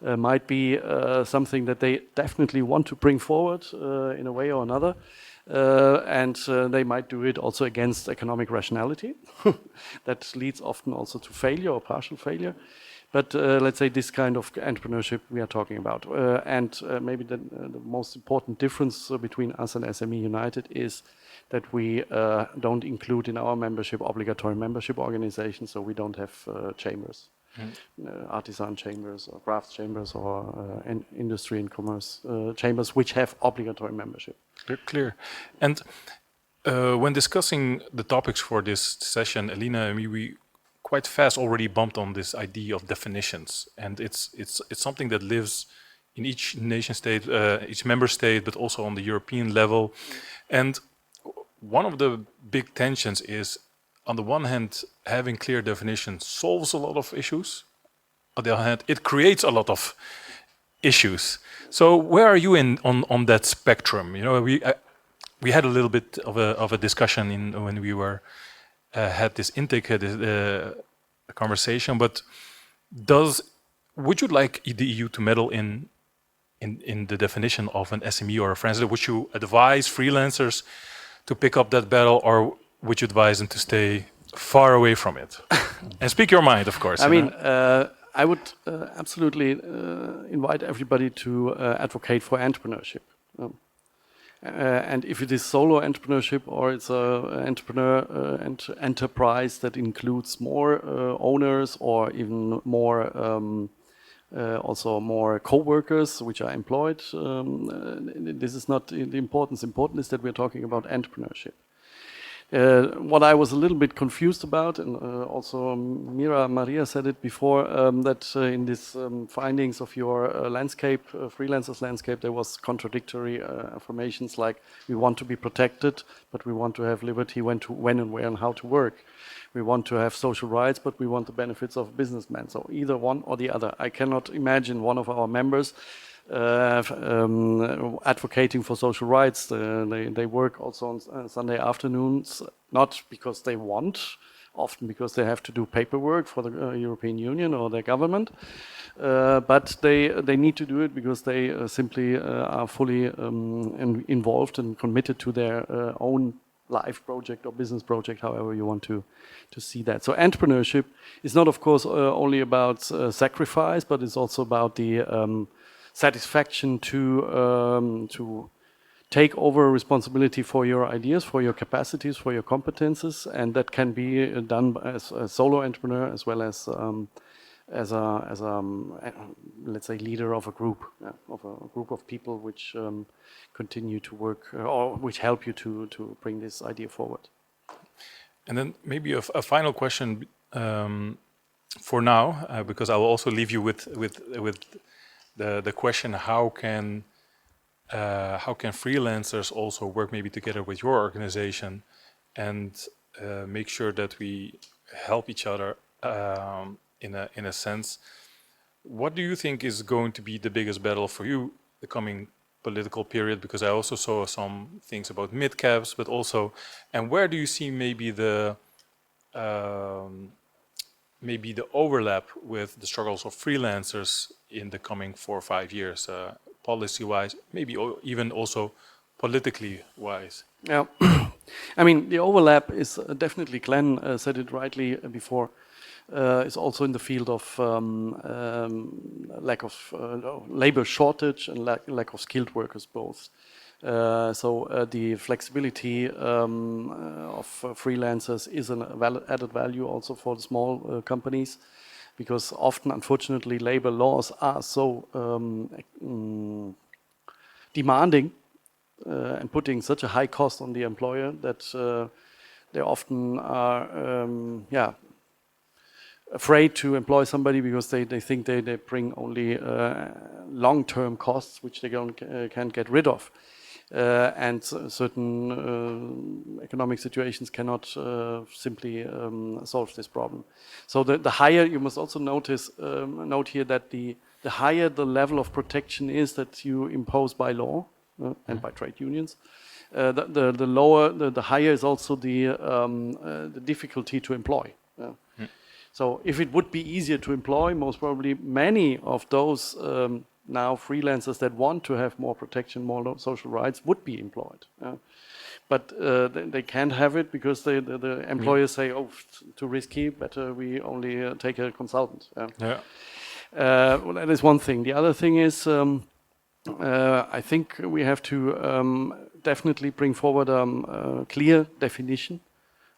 might be something that they definitely want to bring forward in a way or another. And they might do it also against economic rationality. That leads often also to failure or partial failure. But let's say this kind of entrepreneurship we are talking about. And maybe the most important difference between us and SME United is that we don't include in our membership obligatory membership organizations, so we don't have chambers, artisan chambers or crafts chambers or industry and commerce chambers which have obligatory membership. Clear. And when discussing the topics for this session, Elina and me, we quite fast already bumped on this idea of definitions, and it's something that lives in each nation state, each member state, but also on the European level. And one of the big tensions is, on the one hand, having clear definitions solves a lot of issues. On the other hand, it creates a lot of issues. So where are you on that spectrum? You know, we had a little bit of a discussion when we were had this intake conversation. But would you like the EU to meddle in the definition of an SME or a freelancer? Would you advise freelancers to pick up that battle, or would you advise them to stay far away from it? And speak your mind, of course. I mean, I would absolutely invite everybody to advocate for entrepreneurship. And if it is solo entrepreneurship or it's an entrepreneur and enterprise that includes more owners or even more also more co-workers which are employed, this is not the importance. Important is that we're talking about entrepreneurship. What I was a little bit confused about, and also Maria said it before, that in these findings of your landscape, freelancers landscape, there was contradictory affirmations like we want to be protected, but we want to have liberty when and where and how to work. We want to have social rights, but we want the benefits of businessmen. So either one or the other. I cannot imagine one of our members advocating for social rights. They work also on Sunday afternoons, not because they want, often because they have to do paperwork for the European Union or their government, but they need to do it because they simply are fully involved and committed to their own life project or business project, however you want to see that. So entrepreneurship is not, of course, only about sacrifice, but it's also about the satisfaction to take over responsibility for your ideas, for your capacities, for your competences, and that can be done as a solo entrepreneur as well as a let's say leader of a group of people which continue to work or which help you to bring this idea forward. And then maybe a final question for now, because I will also leave you with the question: how can freelancers also work maybe together with your organization and make sure that we help each other in a sense? What do you think is going to be the biggest battle for you the coming political period? Because I also saw some things about mid-caps, but also, and where do you see maybe the overlap with the struggles of freelancers in the coming 4 or 5 years, policy-wise, maybe even also politically-wise? Yeah, I mean, the overlap is definitely, Glenn said it rightly before, is also in the field of lack of labor shortage and lack of skilled workers both. So the flexibility of freelancers is an added value also for the small companies, because often, unfortunately, labor laws are so demanding and putting such a high cost on the employer that they often are afraid to employ somebody because they think they bring only long-term costs which they can't get rid of. And certain economic situations cannot simply solve this problem. So the higher, you must also note here that the higher the level of protection is that you impose by law and by trade unions, the lower, the higher is also the difficulty to employ. So if it would be easier to employ, most probably many of those now freelancers that want to have more protection, more social rights would be employed. But they can't have it because the employers say, oh, too risky, better we only take a consultant. Well, that is one thing. The other thing is, I think we have to definitely bring forward a clear definition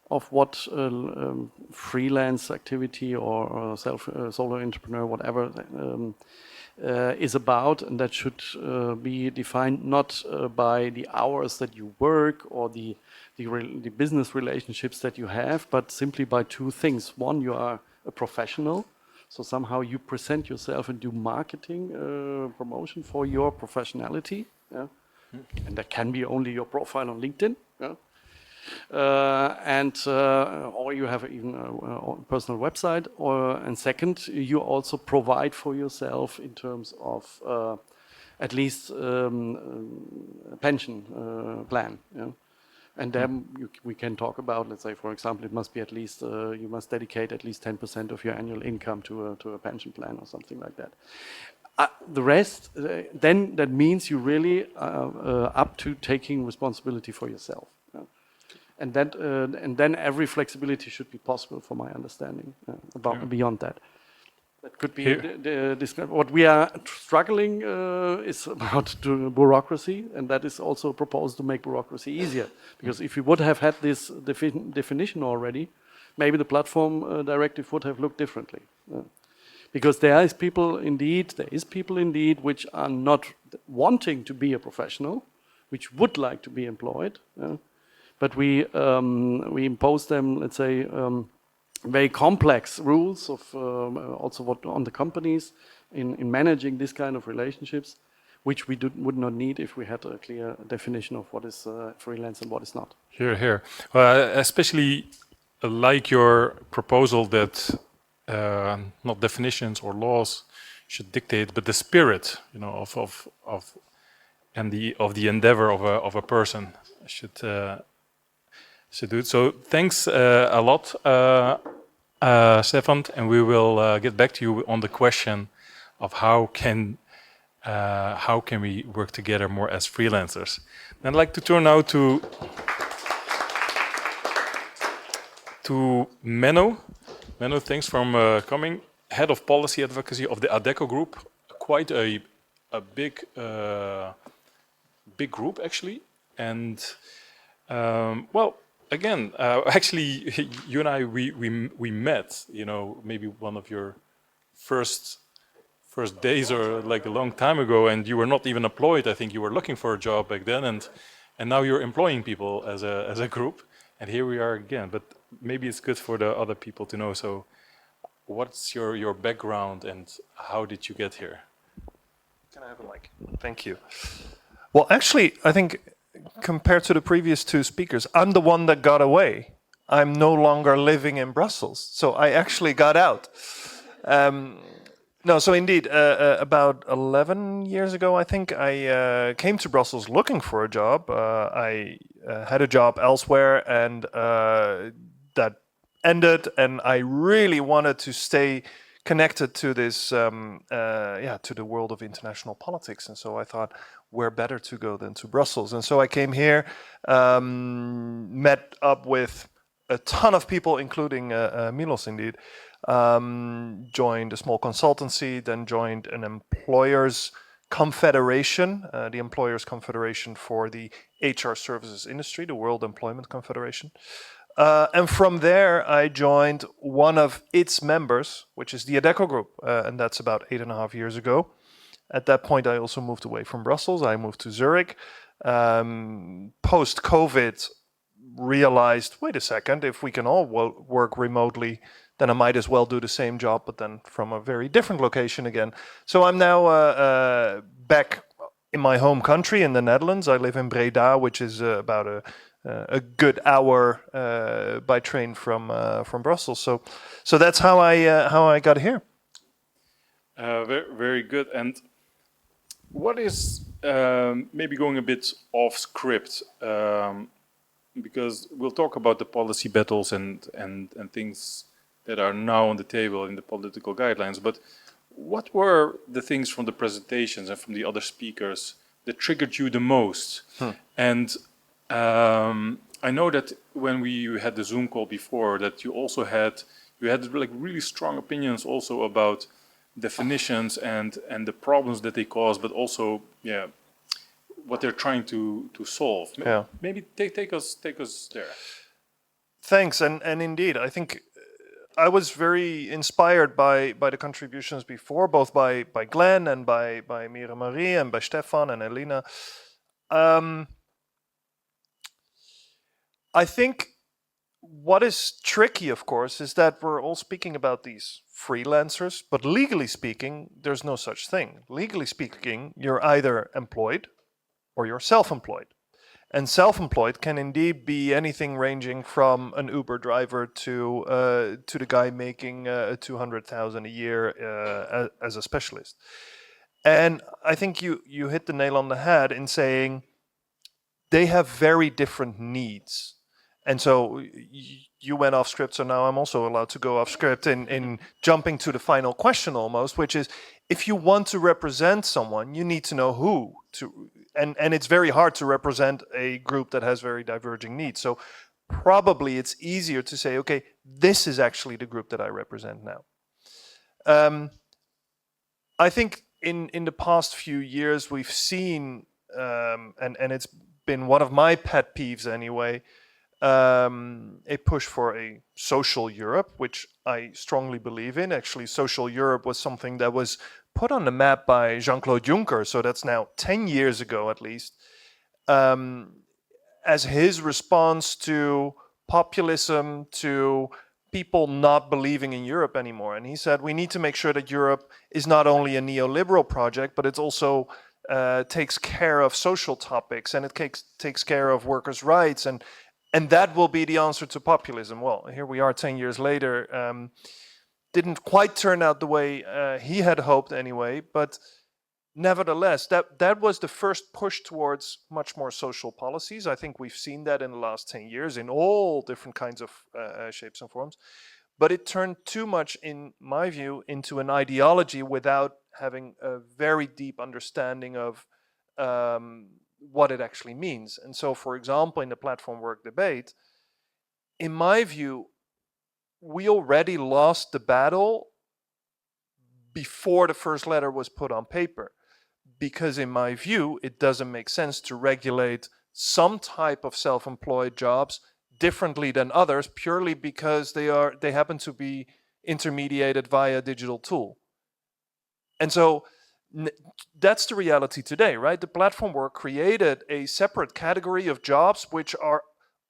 of what freelance activity or solo entrepreneur, whatever, is about, and that should be defined not by the hours that you work or the business relationships that you have, but simply by two things. One, you are a professional, so somehow you present yourself and do marketing promotion for your professionality, yeah? And that can be only your profile on LinkedIn, yeah? Or you have even a personal website, and second, you also provide for yourself in terms of at least a pension plan. Yeah? And then we can talk about, let's say, for example, it must be at least you must dedicate at least 10% of your annual income to a pension plan or something like that. The rest, then that means you really up to taking responsibility for yourself. Yeah? And that, and then every flexibility should be possible, for my understanding. Beyond that, that could be what we are struggling is about bureaucracy, and that is also proposed to make bureaucracy easier. Because if we would have had this definition already, maybe the platform directive would have looked differently. Because there is people indeed which are not wanting to be a professional, which would like to be employed. But we impose them, let's say, very complex rules of also what on the companies in managing this kind of relationships, which we would not need if we had a clear definition of what is freelance and what is not. Here. Especially like your proposal that not definitions or laws should dictate, but the spirit, of the endeavor of a person should do it. So thanks a lot, Stefan, and we will get back to you on the question of how can we work together more as freelancers. And I'd like to turn now to Menno. Menno, thanks for coming. Head of Policy Advocacy of the Adecco Group, quite a big group actually, and again, actually, you and I we met. Maybe one of your first days or like a long time ago, and you were not even employed. I think you were looking for a job back then, and now you're employing people as a group, and here we are again. But maybe it's good for the other people to know. So, what's your background and how did you get here? Can I have a mic? Thank you. Well, actually, I think compared to the previous two speakers, I'm the one that got away. I'm no longer living in Brussels, so I actually got out. No, so indeed, about 11 years ago, I think, I came to Brussels looking for a job. I had a job elsewhere, and that ended, and I really wanted to stay connected to this, to the world of international politics. And so I thought, where better to go than to Brussels? And so I came here, met up with a ton of people, including Milos, indeed. Joined a small consultancy, then joined an employers confederation, the Employers Confederation for the HR services industry, the World Employment Confederation. And from there, I joined one of its members, which is the Adecco Group, and that's about 8.5 years ago. At that point, I also moved away from Brussels. I moved to Zurich. Post-COVID, realized, wait a second, if we can all work remotely, then I might as well do the same job, but then from a very different location again. So I'm now back in my home country in the Netherlands. I live in Breda, which is about a good hour by train from Brussels. So that's how I got here. Very, very good. And what is maybe going a bit off script, because we'll talk about the policy battles and things that are now on the table in the political guidelines. But what were the things from the presentations and from the other speakers that triggered you the most? And I know that when we had the Zoom call before, that you also had like really strong opinions also about definitions and the problems that they cause, but also what they're trying to solve. Maybe take us there. Thanks, and indeed, I think I was very inspired by the contributions before, both by Glenn and by Mira Marie and by Stefan and Elena. I think what is tricky, of course, is that we're all speaking about these freelancers, but legally speaking, there's no such thing. Legally speaking, you're either employed or you're self-employed. And self-employed can indeed be anything ranging from an Uber driver to the guy making 200,000 a year as a specialist. And I think you hit the nail on the head in saying they have very different needs. And so you went off script, so now I'm also allowed to go off script in jumping to the final question almost, which is, if you want to represent someone, you need to know who to, and it's very hard to represent a group that has very diverging needs. So probably it's easier to say, okay, this is actually the group that I represent now. I think in the past few years we've seen, and it's been one of my pet peeves anyway, a push for a social Europe, which I strongly believe in. Actually, social Europe was something that was put on the map by Jean-Claude Juncker, so that's now 10 years ago at least, as his response to populism, to people not believing in Europe anymore. And he said, we need to make sure that Europe is not only a neoliberal project, but it's also takes care of social topics, and it takes care of workers' rights, and that will be the answer to populism. Well, here we are 10 years later. Didn't quite turn out the way he had hoped anyway, but nevertheless, that was the first push towards much more social policies. I think we've seen that in the last 10 years in all different kinds of shapes and forms. But it turned too much, in my view, into an ideology without having a very deep understanding of what it actually means. And so, for example, in the platform work debate, in my view, we already lost the battle before the first letter was put on paper. Because in my view, it doesn't make sense to regulate some type of self-employed jobs differently than others purely because they happen to be intermediated via a digital tool. And so that's the reality today, right? The platform work created a separate category of jobs which are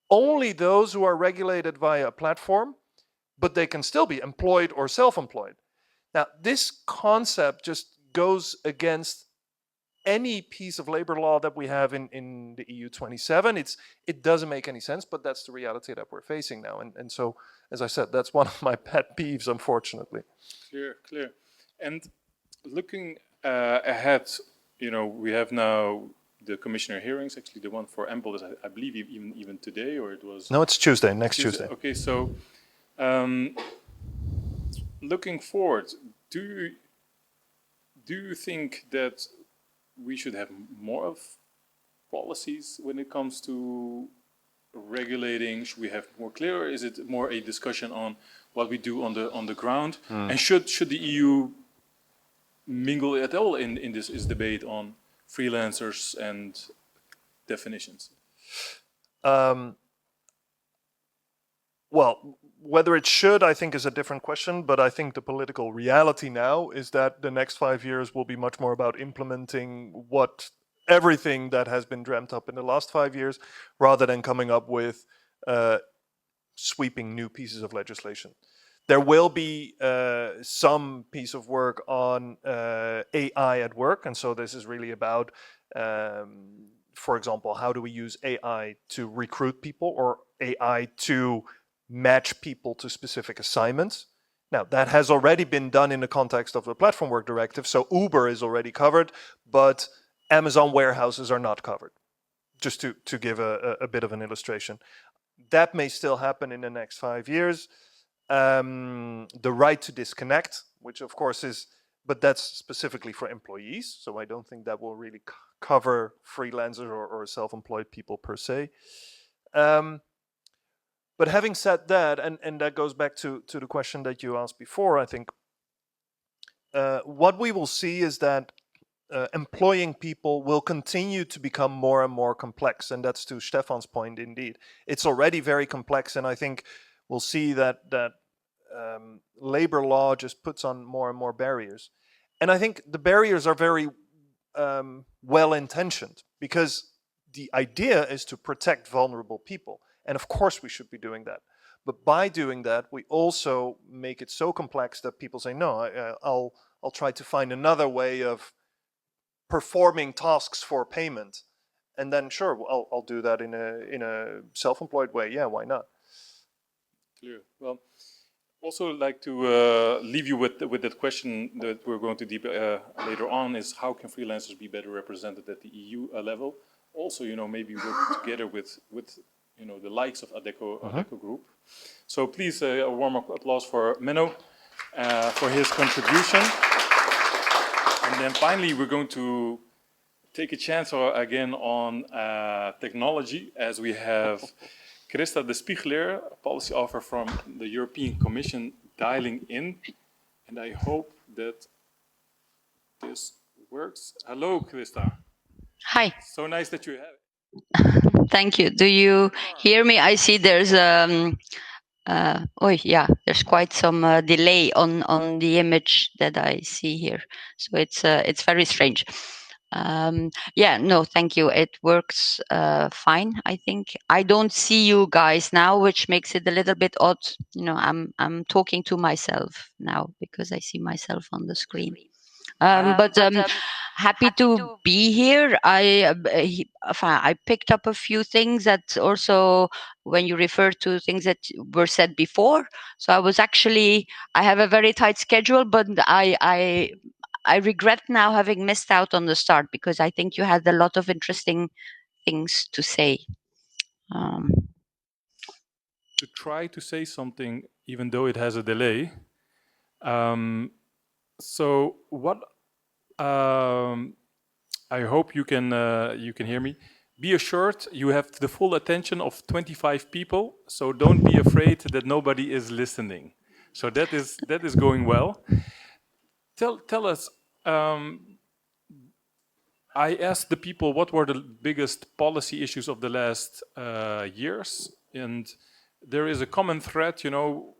only those who are regulated via a platform, but they can still be employed or self-employed. Now, this concept just goes against any piece of labor law that we have in the EU 27. It doesn't make any sense, but that's the reality that we're facing now. And so, as I said, that's one of my pet peeves, unfortunately. Clear. And looking ahead, we have now the commissioner hearings. Actually, the one for Ample is, I believe, even today, or it was... No, it's Tuesday, next Tuesday. Okay, so looking forward, do you think that we should have more of policies when it comes to regulating? Should we have more clear, or is it more a discussion on what we do on the ground? And should the EU mingle at all in this debate on freelancers and definitions? Well, whether it should, I think, is a different question, but I think the political reality now is that the next 5 years will be much more about implementing everything that has been dreamt up in the last 5 years, rather than coming up with sweeping new pieces of legislation. There will be some piece of work on AI at work, and so this is really about, for example, how do we use AI to recruit people, or AI to match people to specific assignments. Now, that has already been done in the context of the Platform Work Directive, so Uber is already covered, but Amazon warehouses are not covered, just to give a bit of an illustration. That may still happen in the next 5 years. The right to disconnect, which of course is, but that's specifically for employees, so I don't think that will really cover freelancers or self-employed people per se. But having said that, and that goes back to the question that you asked before, I think what we will see is that employing people will continue to become more and more complex, and that's to Stefan's point indeed. It's already very complex, and I think we'll see that labor law just puts on more and more barriers. And I think the barriers are very well-intentioned, because the idea is to protect vulnerable people. And of course we should be doing that. But by doing that, we also make it so complex that people say, no, I'll try to find another way of performing tasks for payment. And then sure, I'll do that in a self-employed way. Yeah, why not? Clear. Well, also like to leave you with that question that we're going to deep later on, is how can freelancers be better represented at the EU level? Also, maybe work together with the likes of Adecco Group. So please, a warm applause for Menno for his contribution. And then finally, we're going to take a chance again on technology, as we have Christa de Spiegler, a policy officer from the European Commission, dialing in. And I hope that this works. Hello, Christa. Hi. So nice that you have it. Thank you. Do you hear me? I see there's there's quite some delay on the image that I see here. So it's very strange. No, thank you. It works fine, I think. I don't see you guys now, which makes it a little bit odd. I'm talking to myself now because I see myself on the screen. Happy to be here. I picked up a few things that also, when you refer to things that were said before. So I have a very tight schedule, but I regret now having missed out on the start, because I think you had a lot of interesting things to say. To try to say something, even though it has a delay. So what? I hope you can hear me. Be assured, you have the full attention of 25 people. So don't be afraid that nobody is listening. So that is going well. Tell us. I asked the people what were the biggest policy issues of the last years, and there is a common thread.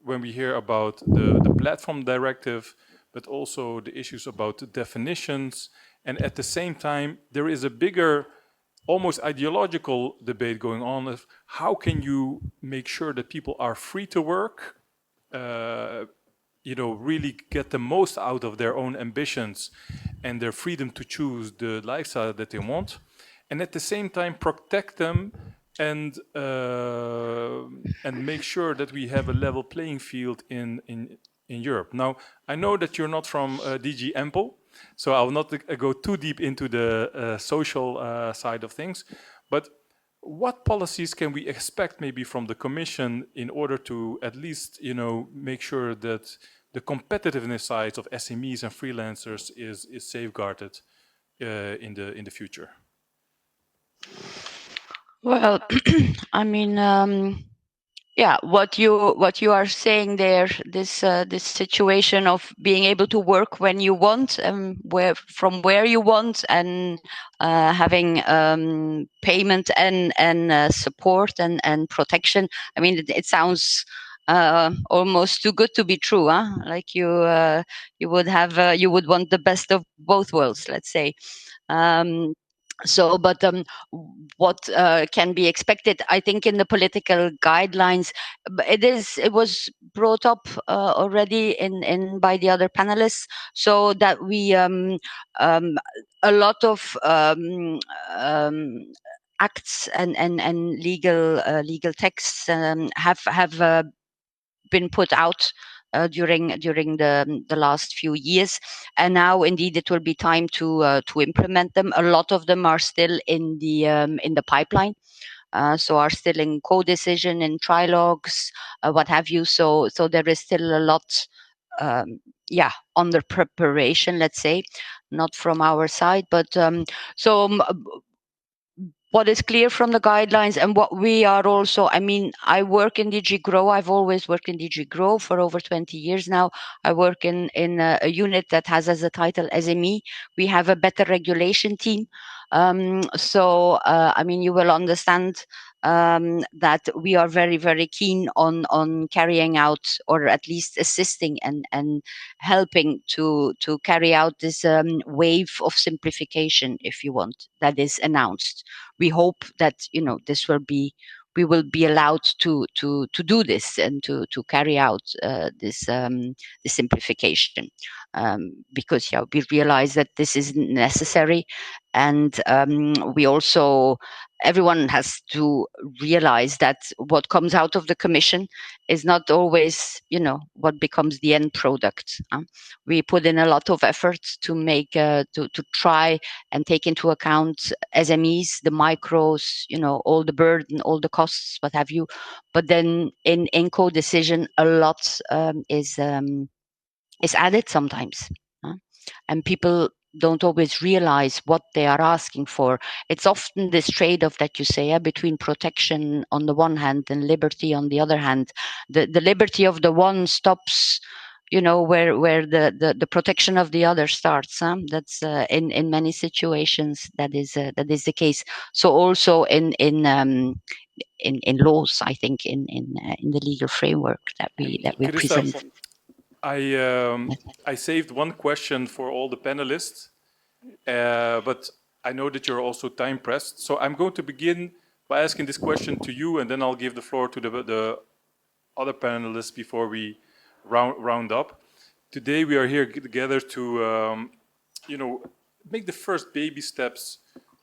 When we hear about the platform directive, but also the issues about the definitions. And at the same time, there is a bigger, almost ideological debate going on of how can you make sure that people are free to work, really get the most out of their own ambitions and their freedom to choose the lifestyle that they want, and at the same time protect them and make sure that we have a level playing field in Europe. Now, I know that you're not from DG Ample, so I'll not go too deep into the social side of things, but what policies can we expect maybe from the Commission in order to at least, make sure that the competitiveness side of SMEs and freelancers is safeguarded in the future? Well, I mean, what you are saying there, this situation of being able to work when you want and from where you want, and having payment and support and protection. I mean, it sounds almost too good to be true, huh? Like you would want the best of both worlds, let's say. What can be expected? I think in the political guidelines, it was brought up already by the other panelists, so that we a lot of acts and legal texts have been put out during the last few years, and now indeed it will be time to implement them. A lot of them are still in the pipeline, so are still in co-decision, in trilogues, what have you. So there is still a lot, on the preparation, let's say, not from our side, but what is clear from the guidelines and what we are also, I mean, I work in DG Grow. I've always worked in DG Grow for over 20 years now. I work in a unit that has as a title SME. We have a better regulation team. I mean, you will understand that we are very, very keen on carrying out, or at least assisting and helping to carry out this wave of simplification, if you want, that is announced. We hope that we will be allowed to do this and to carry out this simplification, because we realize that this is necessary, and we also, everyone has to realize that what comes out of the Commission is not always, what becomes the end product. We put in a lot of effort to make, to try and take into account SMEs, the micros, all the burden, all the costs, what have you. But then in co-decision, a lot is added sometimes. And people don't always realize what they are asking for. It's often this trade-off that you say between protection on the one hand and liberty on the other hand. The liberty of the one stops, where the protection of the other starts. That's in many situations that is the case. So also in laws, I think in the legal framework that we present. I saved one question for all the panelists, but I know that you're also time pressed. So I'm going to begin by asking this question to you, and then I'll give the floor to the other panelists before we round up. Today we are here together to, make the first baby steps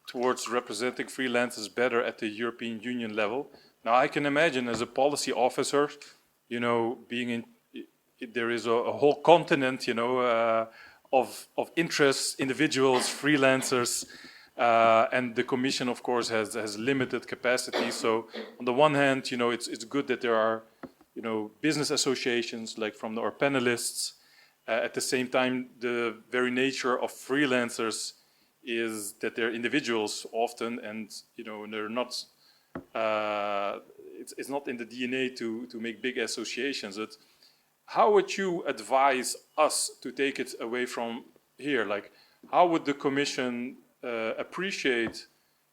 towards representing freelancers better at the European Union level. Now I can imagine as a policy officer, being in there is a whole continent, of interests, individuals, freelancers, and the Commission, of course, has limited capacity. So, on the one hand, it's good that there are, business associations like from our panelists. At the same time, the very nature of freelancers is that they're individuals often, and they're not. It's not in the DNA to make big associations. How would you advise us to take it away from here? Like, how would the Commission appreciate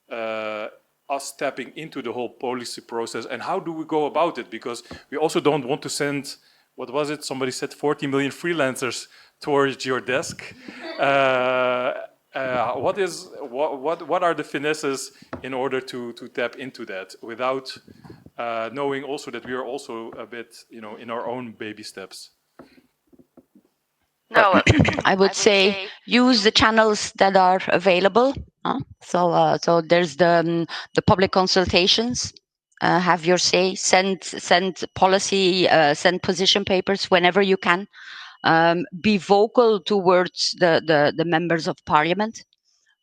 us tapping into the whole policy process, and how do we go about it? Because we also don't want to send, what was it? Somebody said 40 million freelancers towards your desk. What are the finesses in order to tap into that without knowing also that we are also a bit, in our own baby steps? No, I would say use the channels that are available. So there's the public consultations. Have your say. Send policy. Send position papers whenever you can. Be vocal towards the members of parliament.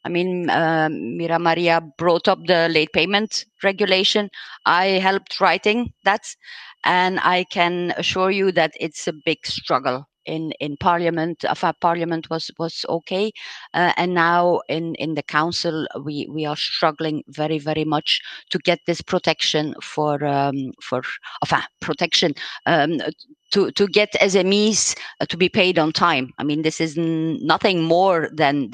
I mean, Mira Maria brought up the late payment regulation. I helped writing that, and I can assure you that it's a big struggle in Parliament. Parliament was okay, and now in the Council we are struggling very, very much to get this protection for protection. To get SMEs to be paid on time. I mean, this is nothing more than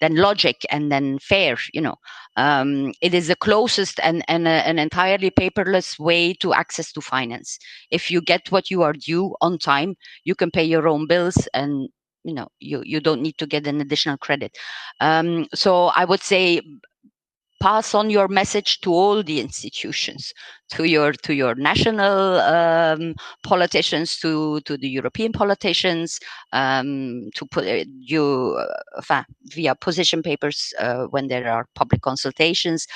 logic and then fair. It is the closest and an entirely paperless way to access to finance. If you get what you are due on time, you can pay your own bills, and you don't need to get an additional credit. So I would say, pass on your message to all the institutions, to your national politicians, to the European politicians, to put you via position papers when there are public consultations.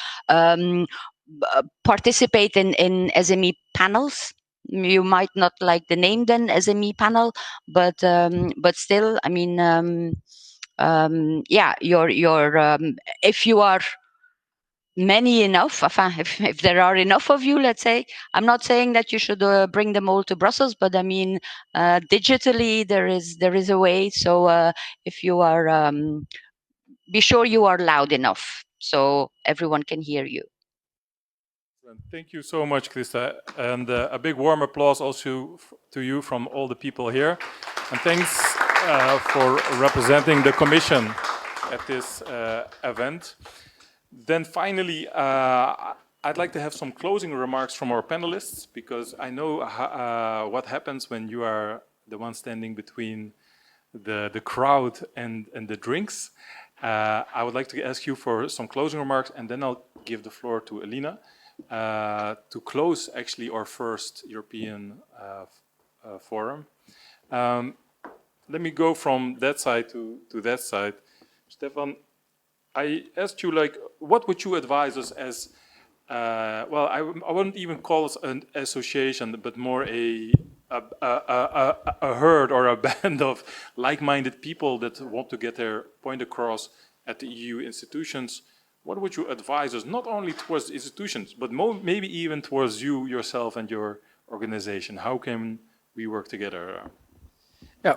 Participate in SME panels. You might not like the name then SME panel, but still, I mean, if you are many enough, if there are enough of you, let's say, I'm not saying that you should bring them all to Brussels, but I mean, digitally there is a way. So if you are, be sure you are loud enough so everyone can hear you. Thank you so much, Christa, and a big warm applause also to you from all the people here, and thanks for representing the Commission at this event. Then finally, I I'd like to have some closing remarks from our panelists, because I know what happens when you are the one standing between the crowd and the drinks. I would like to ask you for some closing remarks, and then I'll give the floor to Elina to close actually our first European forum. Let me go from that side to that side. Stefan, I asked you, like, what would you advise us as, well, I wouldn't even call us an association, but more a herd or a band of like-minded people that want to get their point across at the EU institutions. What would you advise us, not only towards the institutions, but maybe even towards you yourself and your organization? How can we work together? Yeah,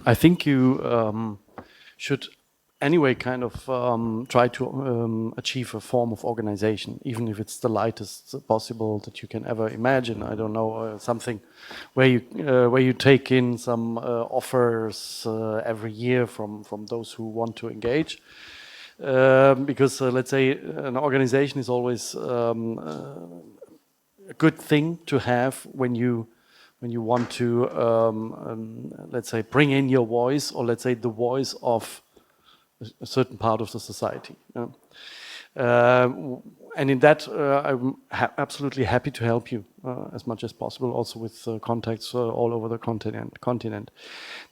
I think you should anyway kind of try to achieve a form of organization, even if it's the lightest possible that you can ever imagine. I don't know, something where you take in some offers every year from those who want to engage. Because let's say an organization is always a good thing to have when you want to let's say bring in your voice, or let's say the voice of a certain part of the society. And in that, I'm absolutely happy to help you as much as possible, also with contacts all over the continent.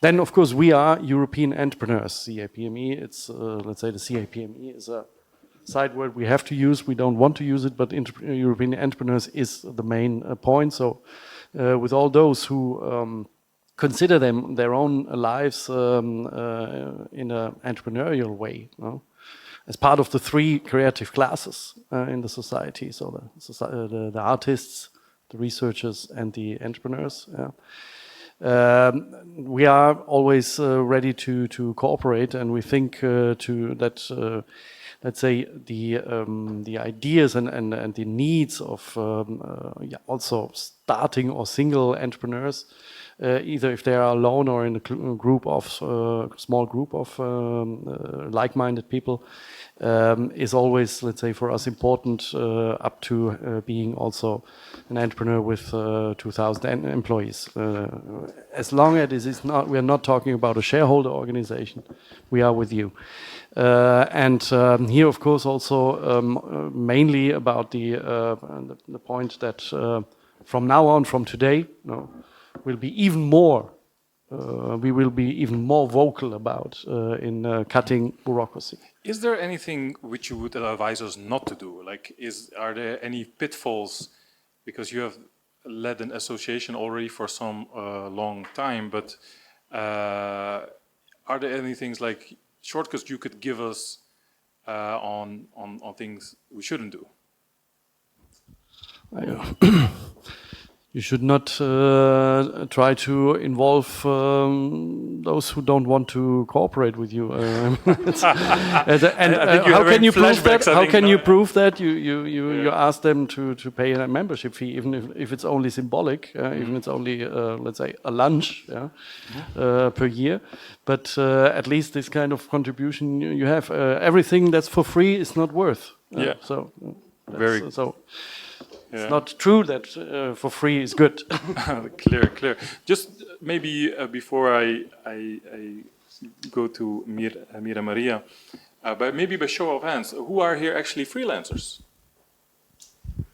Then, of course, we are European entrepreneurs, CAPME. It's, let's say the CAPME is a side word we have to use. We don't want to use it, but European entrepreneurs is the main point. So with all those who consider their own lives in an entrepreneurial way, as part of the three creative classes in the society. So the artists, the researchers, and the entrepreneurs. We are always ready to cooperate, and we think that let's say the ideas and the needs of also starting or single entrepreneurs, either if they are alone or in a group of small group of like-minded people, is always, let's say, for us important, up to being also an entrepreneur with 2,000 employees. As long as it is not, we are not talking about a shareholder organization. We are with you, and here, of course, also mainly about the point that from now on, from today, will be even more. We will be even more vocal about in cutting bureaucracy. Is there anything which you would advise us not to do? Like, are there any pitfalls? Because you have led an association already for some long time, but are there any things like shortcuts you could give us on things we shouldn't do? You should not try to involve those who don't want to cooperate with you. How can you prove that? How can you prove that? You ask them to pay a membership fee, even if it's only symbolic, even if it's only let's say a lunch per year. But at least this kind of contribution you have. Everything that's for free is not worth. So very so. It's not true that for free is good. Clear. Just maybe before I go to Mira Maria, but maybe by show of hands, who are here actually freelancers?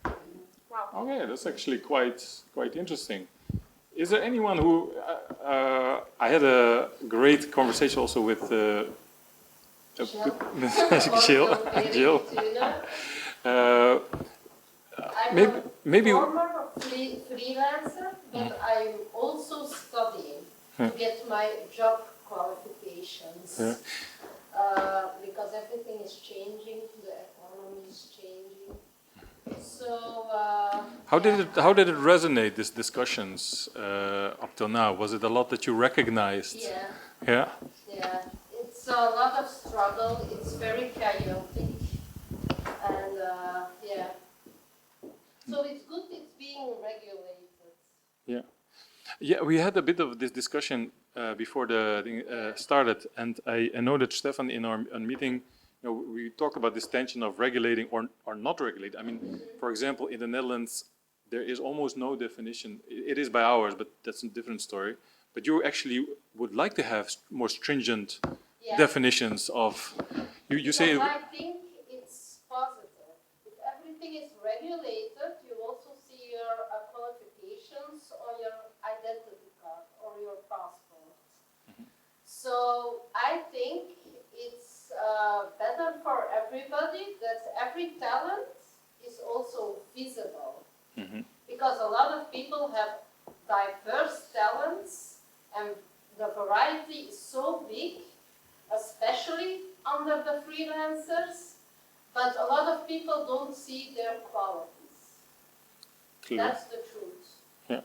Wow. Okay, that's actually quite interesting. Is there anyone who? I had a great conversation also with Jill. I'm a former freelancer, but I'm also studying to get my job qualifications. Because everything is changing, the economy is changing. So how did it resonate, these discussions up till now? Was it a lot that you recognized? Yeah. It's a lot of struggle. It's very chaotic, and so it's good it's being regulated. Yeah, we had a bit of this discussion before the thing started, and I know that Stefan in our meeting, we talk about this tension of regulating or not regulating. I mean, for example, in the Netherlands, there is almost no definition. It is by hours, but that's a different story. But you actually would like to have more stringent definitions of, you say... I think it's positive. If everything is regulated, you also see your qualifications on your identity card or your passport. So I think it's better for everybody that every talent is also visible. Because a lot of people have diverse talents and the variety is so big, especially under the freelancers, but a lot of people don't see their qualities. Clear. That's the truth. Yeah,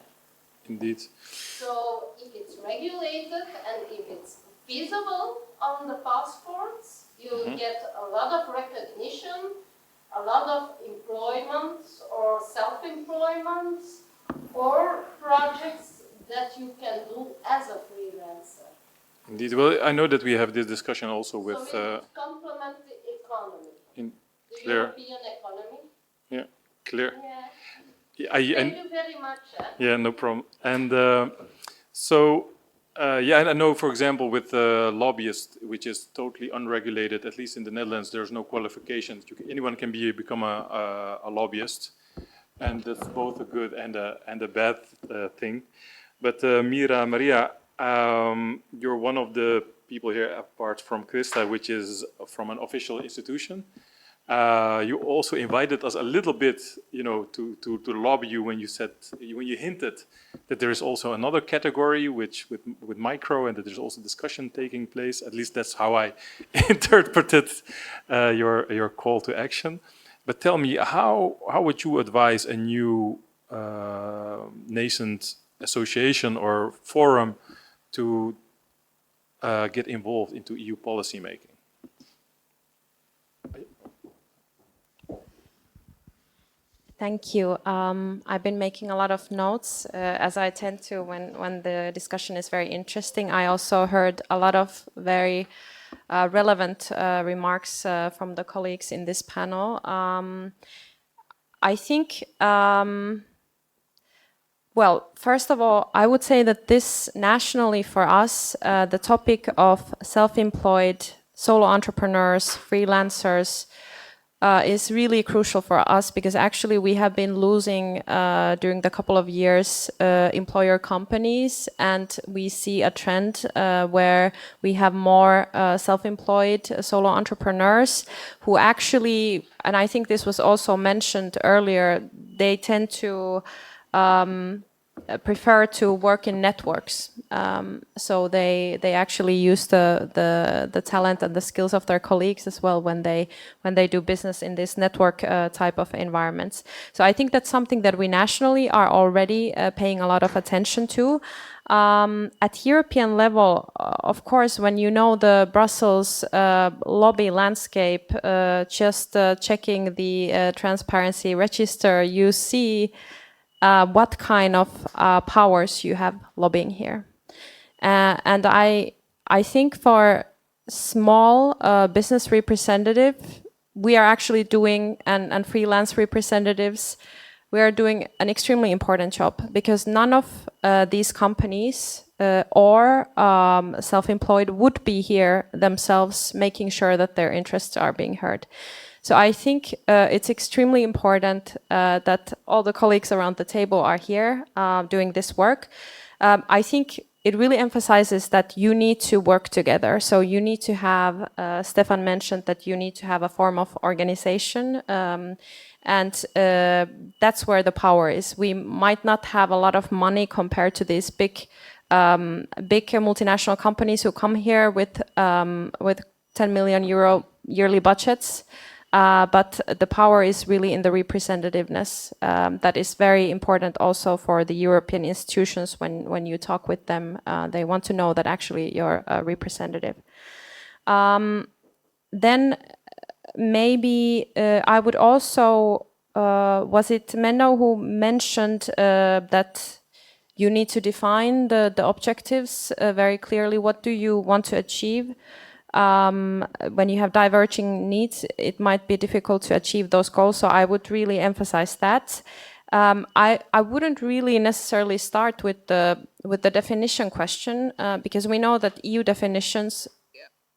indeed. So if it's regulated and if it's visible on the passports, you get a lot of recognition, a lot of employment or self-employment or projects that you can do as a freelancer. Indeed. Well, I know that we have this discussion also with... So it complement the economy, the clear. European economy. Yeah, clear. Yeah. Thank you very much. Yeah, no problem. And and I know, for example, with lobbyists, which is totally unregulated, at least in the Netherlands, there's no qualifications. Anyone can become a lobbyist, and that's both a good and a bad thing. But Mira, Maria, you're one of the people here, apart from Krista, which is from an official institution. You also invited us a little bit, to lobby you when you hinted that there is also another category with micro, and that there's also discussion taking place. At least that's how I interpreted your call to action. But tell me, how would you advise a new nascent association or forum to get involved into EU policy making? Thank you. I've been making a lot of notes, as I tend to when the discussion is very interesting. I also heard a lot of very relevant remarks from the colleagues in this panel. I think, well, first of all, I would say that this nationally for us, the topic of self-employed, solo entrepreneurs, freelancers, is really crucial for us, because actually we have been losing during the couple of years employer companies, and we see a trend where we have more self-employed solo entrepreneurs who actually, and I think this was also mentioned earlier, they tend to prefer to work in networks. So they actually use the talent and the skills of their colleagues as well when they do business in this network type of environments. So I think that's something that we nationally are already paying a lot of attention to. At European level, of course, when you know the Brussels lobby landscape, just checking the transparency register, you see what kind of powers you have lobbying here. And I think for small business representative, we are actually doing, and freelance representatives, we are doing an extremely important job, because none of these companies or self-employed would be here themselves making sure that their interests are being heard. So I think it's extremely important that all the colleagues around the table are here doing this work. I think it really emphasizes that you need to work together. So you need to have, Stefan mentioned that you need to have a form of organization. And that's where the power is. We might not have a lot of money compared to these big multinational companies who come here with 10 million euro yearly budgets. But the power is really in the representativeness. That is very important also for the European institutions. When you talk with them, they want to know that actually you're a representative. Then maybe I would also, was it Menno who mentioned that you need to define the objectives very clearly? What do you want to achieve? when you have diverging needs, it might be difficult to achieve those goals. So I would really emphasize that. I wouldn't really necessarily start with the definition question because we know that EU definitions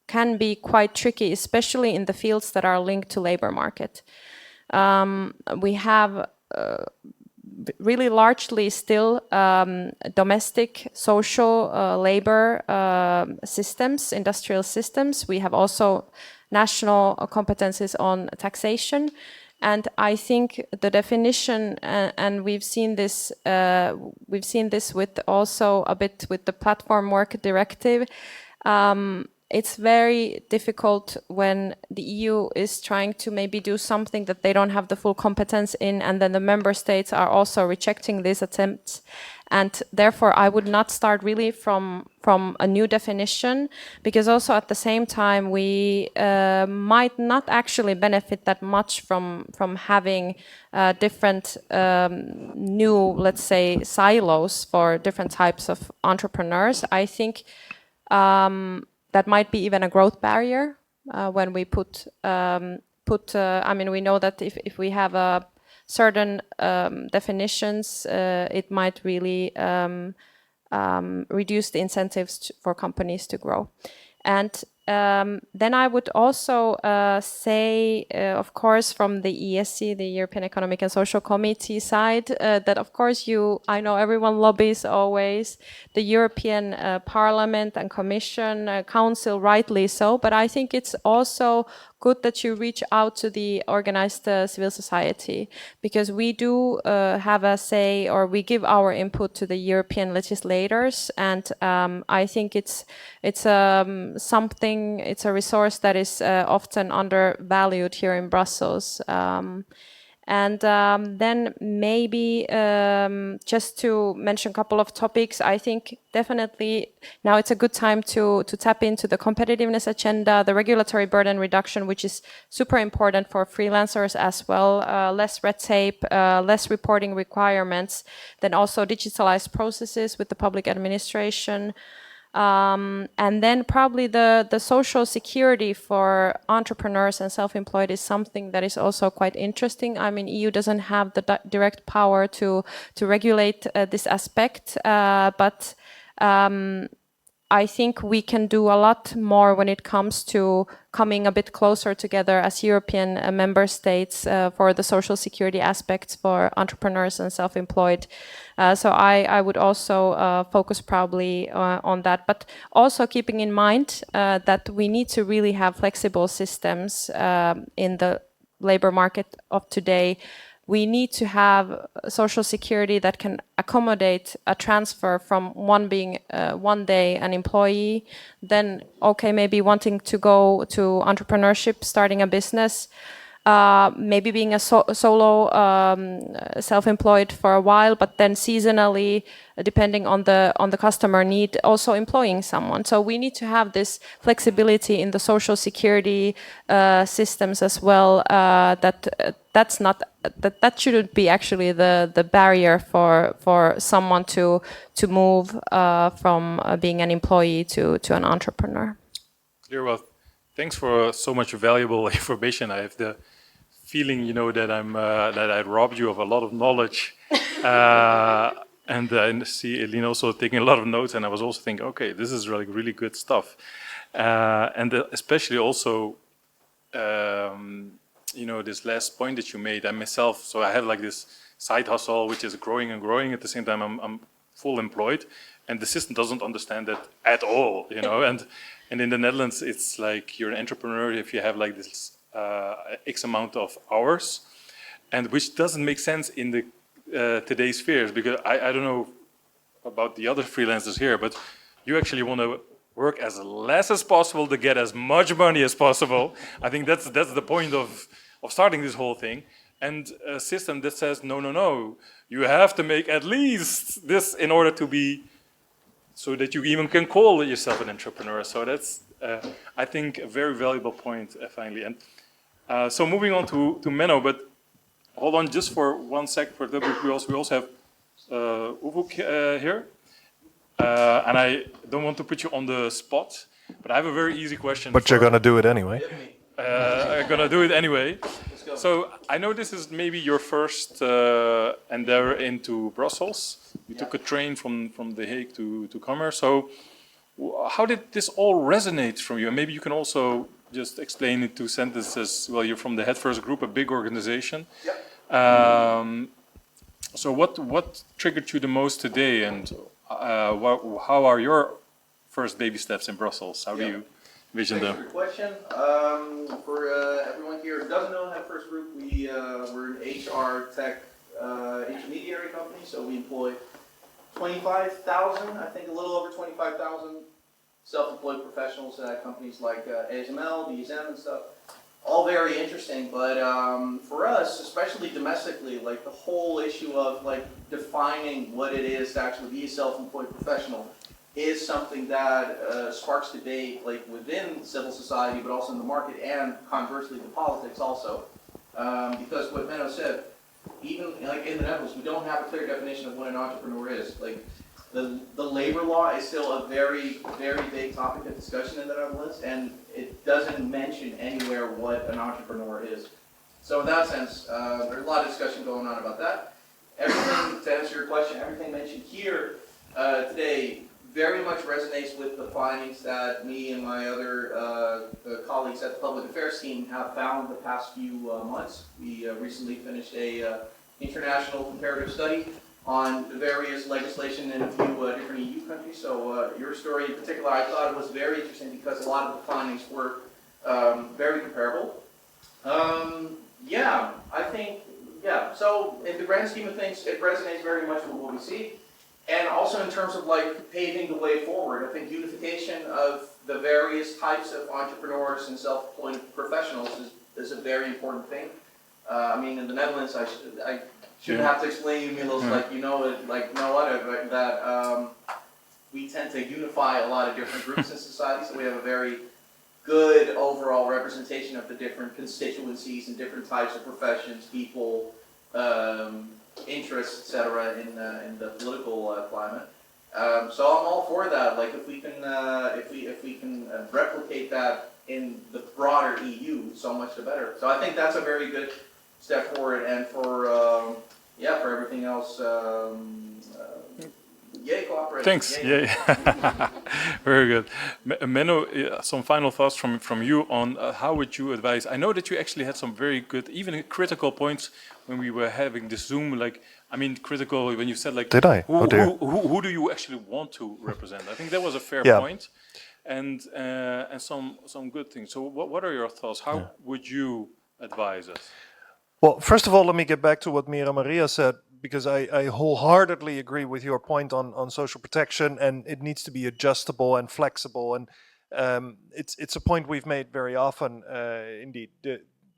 can be quite tricky, especially in the fields that are linked to labor market. We have really largely still domestic social labor systems, industrial systems. We have also national competencies on taxation. And I think the definition, and we've seen this with also a bit with the platform work directive. It's very difficult when the EU is trying to maybe do something that they don't have the full competence in, and then the member states are also rejecting these attempts. And therefore, I would not start really from a new definition, because also at the same time, we might not actually benefit that much from having different new, let's say, silos for different types of entrepreneurs. I think that might be even a growth barrier when we put. I mean, we know that if we have a certain definitions, it might really reduce the incentives for companies to grow. And then I would also say, of course, from the ESC, the European Economic and Social Committee side, that of course I know everyone lobbies always, the European Parliament and Commission, Council, rightly so, but I think it's also good that you reach out to the organized civil society, because we do have a say, or we give our input to the European legislators, and I think it's something, it's a resource that is often undervalued here in Brussels. And then maybe just to mention a couple of topics, I think definitely now it's a good time to tap into the competitiveness agenda, the regulatory burden reduction, which is super important for freelancers as well, less red tape, less reporting requirements, then also digitalized processes with the public administration. And then probably the social security for entrepreneurs and self-employed is something that is also quite interesting. I mean, EU doesn't have the direct power to regulate this aspect, but I think we can do a lot more when it comes to coming a bit closer together as European member states for the social security aspects for entrepreneurs and self-employed. So I would also focus probably on that, but also keeping in mind that we need to really have flexible systems in the labor market of today. We need to have social security that can accommodate a transfer from one being one day an employee, then okay, maybe wanting to go to entrepreneurship, starting a business, maybe being a solo self-employed for a while, but then seasonally, depending on the customer need, also employing someone. So we need to have this flexibility in the social security systems as well. That shouldn't be actually the barrier for someone to move from being an employee to an entrepreneur. Clear. Well, thanks for so much valuable information. I have the feeling, that that I robbed you of a lot of knowledge, and I see Eline also taking a lot of notes. And I was also thinking, okay, this is really good stuff, and especially also, this last point that you made. I myself, so I have like this side hustle which is growing and growing. At the same time, I'm full employed, and the system doesn't understand that at all. And in the Netherlands, it's like you're an entrepreneur if you have like this X amount of hours, and which doesn't make sense in the today's spheres, because I don't know about the other freelancers here, but you actually want to work as less as possible to get as much money as possible. I think that's the point of starting this whole thing. And a system that says, no, you have to make at least this in order to be, so that you even can call yourself an entrepreneur. So that's, I think, a very valuable point, finally. And so moving on to Menno, but hold on just for 1 sec. For that, we also have Uvuk here. And I don't want to put you on the spot, But I have a very easy question. But you're going to do it anyway. I'm going to do it anyway. So I know this is maybe your first endeavor into Brussels. You took a train from The Hague to come here. So how did this all resonate from you? And maybe you can also just explain in 2 sentences. Well, you're from the Head First Group, a big organization. Yep. So what triggered you the most today, and how are your first baby steps in Brussels? How do you envision them? Thanks for your question. For everyone here who doesn't know Head First Group, we're an HR tech intermediary company, so we employ 25,000, I think a little over 25,000 self-employed professionals at companies like ASML, DSM and stuff. All very interesting, but for us, especially domestically, like the whole issue of like defining what it is to actually be a self-employed professional is something that sparks debate, like within civil society, but also in the market, and conversely the politics also. Because what Menno said, even like in the Netherlands, we don't have a clear definition of what an entrepreneur is. Like the labor law is still a very, very big topic of discussion in the Netherlands, and it doesn't mention anywhere what an entrepreneur is. So in that sense, there's a lot of discussion going on about that. Everything, to answer your question, everything mentioned here today very much resonates with the findings that me and my other colleagues at the Public Affairs team have found the past few months. We recently finished a international comparative study on the various legislation in a few different EU countries. So your story in particular, I thought it was very interesting because a lot of the findings were very comparable. Yeah, I think, yeah, so in the grand scheme of things, it resonates very much with what we see. And also in terms of like paving the way forward, I think unification of the various types of entrepreneurs and self-employed professionals is a very important thing. I mean, in the Netherlands, I shouldn't have to explain you, Milos, like you know it, like no other, but that we tend to unify a lot of different groups in society, so we have a very good overall representation of the different constituencies and different types of professions, people, interests, etc. in the political climate. So I'm all for that. Like if we can replicate that in the broader EU, so much the better. So I think that's a very good step forward, and for for everything else, yay cooperation. Thanks. Yay. Very good. Menno, some final thoughts from you on how would you advise? I know that you actually had some very good, even critical points when we were having this Zoom. Like, I mean, critical when you said like, did I? Who do you actually want to represent? I think that was a fair point, and some good things. So what are your thoughts? How would you advise us? Well, first of all, let me get back to what Mira Maria said, because I wholeheartedly agree with your point on social protection, and it needs to be adjustable and flexible. And it's a point we've made very often, indeed.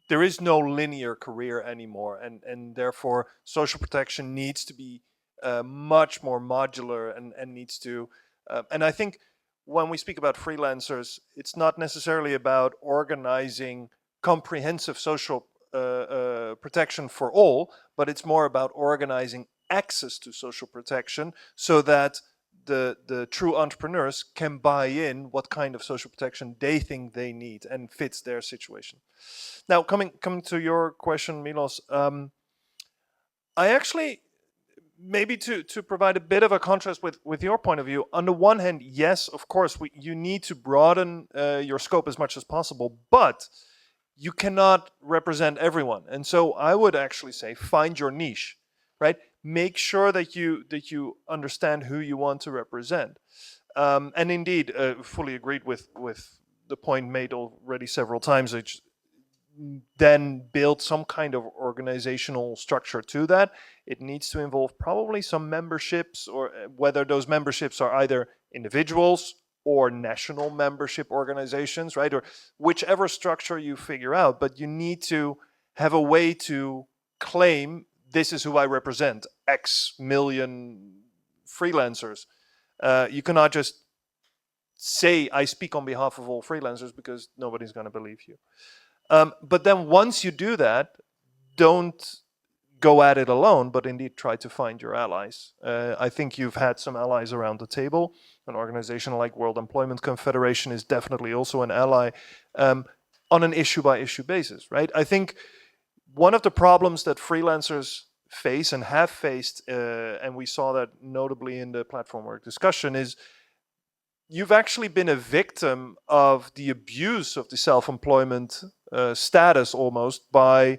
There is no linear career anymore, and therefore social protection needs to be much more modular and needs to... and I think when we speak about freelancers, it's not necessarily about organizing comprehensive social protection for all, but it's more about organizing access to social protection so that the true entrepreneurs can buy in what kind of social protection they think they need and fits their situation. Now, coming to your question, Milos, I actually, maybe to provide a bit of a contrast with your point of view, on the one hand, yes, of course, you need to broaden your scope as much as possible, but you cannot represent everyone. And so I would actually say, find your niche, right? Make sure that you understand who you want to represent. And indeed, fully agreed with the point made already several times, which then build some kind of organizational structure to that. It needs to involve probably some memberships, or whether those memberships are either individuals or national membership organizations, right? Or whichever structure you figure out, but you need to have a way to claim, this is who I represent, X million freelancers. You cannot just say, I speak on behalf of all freelancers, because nobody's going to believe you. But then once you do that, don't go at it alone, but indeed try to find your allies. I think you've had some allies around the table. An organization like World Employment Confederation is definitely also an ally on an issue-by-issue basis, right? I think one of the problems that freelancers face and have faced, and we saw that notably in the platform work discussion, is you've actually been a victim of the abuse of the self-employment status almost by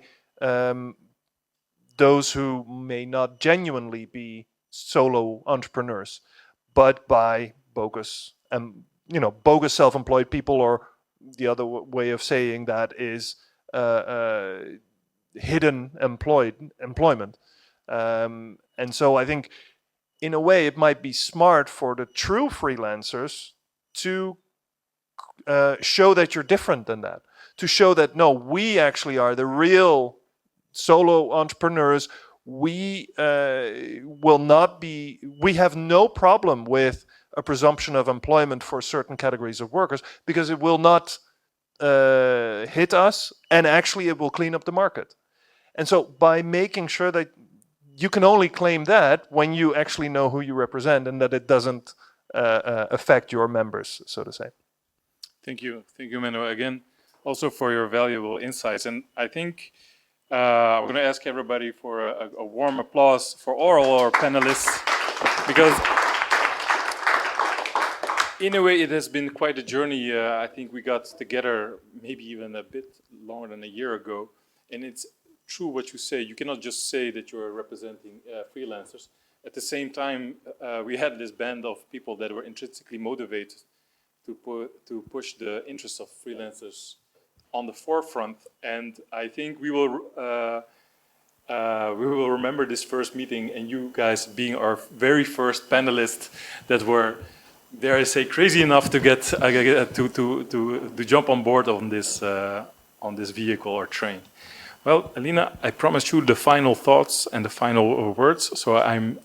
those who may not genuinely be solo entrepreneurs, but by bogus bogus self-employed people, or the other way of saying that is hidden employment. And so I think in a way it might be smart for the true freelancers to show that you're different than that, to show that no, we actually are the real solo entrepreneurs. We will not be, we have no problem with a presumption of employment for certain categories of workers, because it will not hit us, and actually it will clean up the market. And so by making sure that you can only claim that when you actually know who you represent and that it doesn't affect your members, so to say. Thank you, Menno, again, also for your valuable insights. And I think I'm going to ask everybody for a warm applause for all our panelists, because in a way it has been quite a journey. I think we got together maybe even a bit longer than a year ago, and it's true what you say. You cannot just say that you're representing freelancers. At the same time, we had this band of people that were intrinsically motivated to push the interests of freelancers on the forefront, and I think we will remember this first meeting and you guys being our very first panelists that were, dare I say, crazy enough to get to jump on board on this vehicle or train. Well, Alina, I promised you the final thoughts and the final words, so I'm.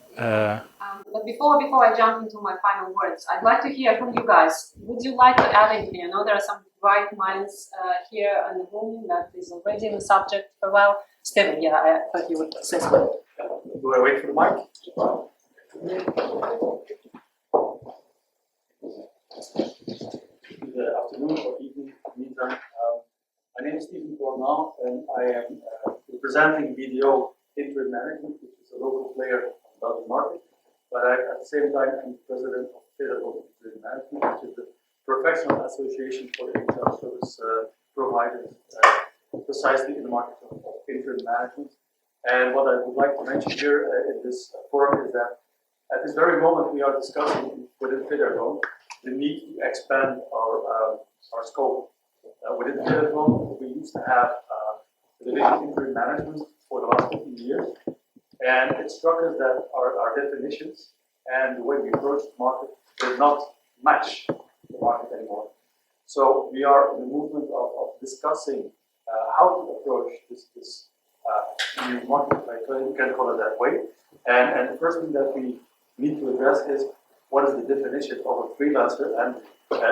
But before I jump into my final words, I'd like to hear from you guys. Would you like to add anything? I know there are some bright minds here in the room that is already in the subject for a while. Steven, yeah, I thought you would say something. Do I wait for the mic? Good afternoon or evening, meantime. My name is Steven Cornell, and I am representing BDO Interim Management, which is a local player on the Belgian market. But at the same time, I'm president of Federal Interim Management, which is the professional association for HR service providers, precisely in the market of interim management. And what I would like to mention here in this forum is that at this very moment we are discussing within Federal the need to expand our scope. Within Federal, we used to have the division interim management for the last 15 years. And it struck us that our definitions and the way we approach the market did not match the market anymore. So we are in the movement of discussing how to approach this new market, you can call it that way. And the first thing that we need to address is what is the definition of a freelancer, and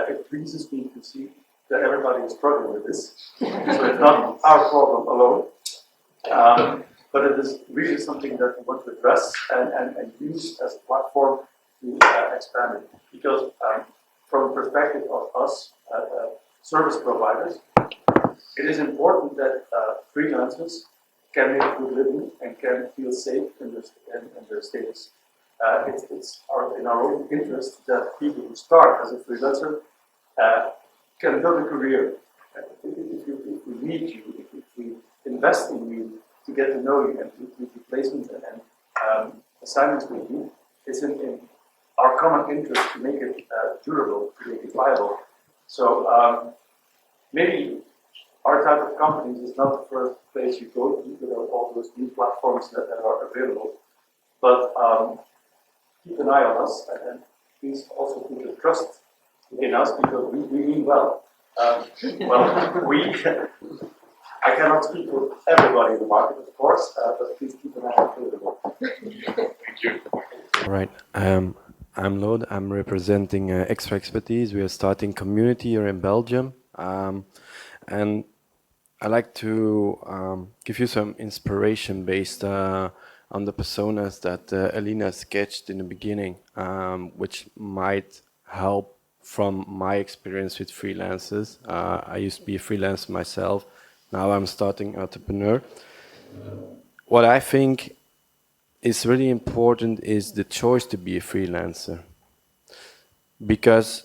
it pleases me to see that everybody is struggling with this. So it's not our problem alone. But it is really something that we want to address and use as a platform to expand it. Because from the perspective of us, service providers, it is important that freelancers can make a good living and can feel safe in their status. It's in our own interest that people who start as a freelancer can build a career. If we need you, if we invest in you, to get to know you and to do placements and assignments with you, it's in our common interest to make it durable, to make it viable. So maybe our type of companies is not the first place you go to with all those new platforms that are available. But keep an eye on us and please also put your trust in us, because we mean well. I cannot speak for everybody in the market, of course, but please keep an eye on it. Thank you. All right. I'm Lode. I'm representing Extra Expertise. We are starting community here in Belgium. And I like to give you some inspiration based on the personas that Alina sketched in the beginning, which might help from my experience with freelancers. I used to be a freelancer myself. Now I'm starting entrepreneur. What I think is really important is the choice to be a freelancer. Because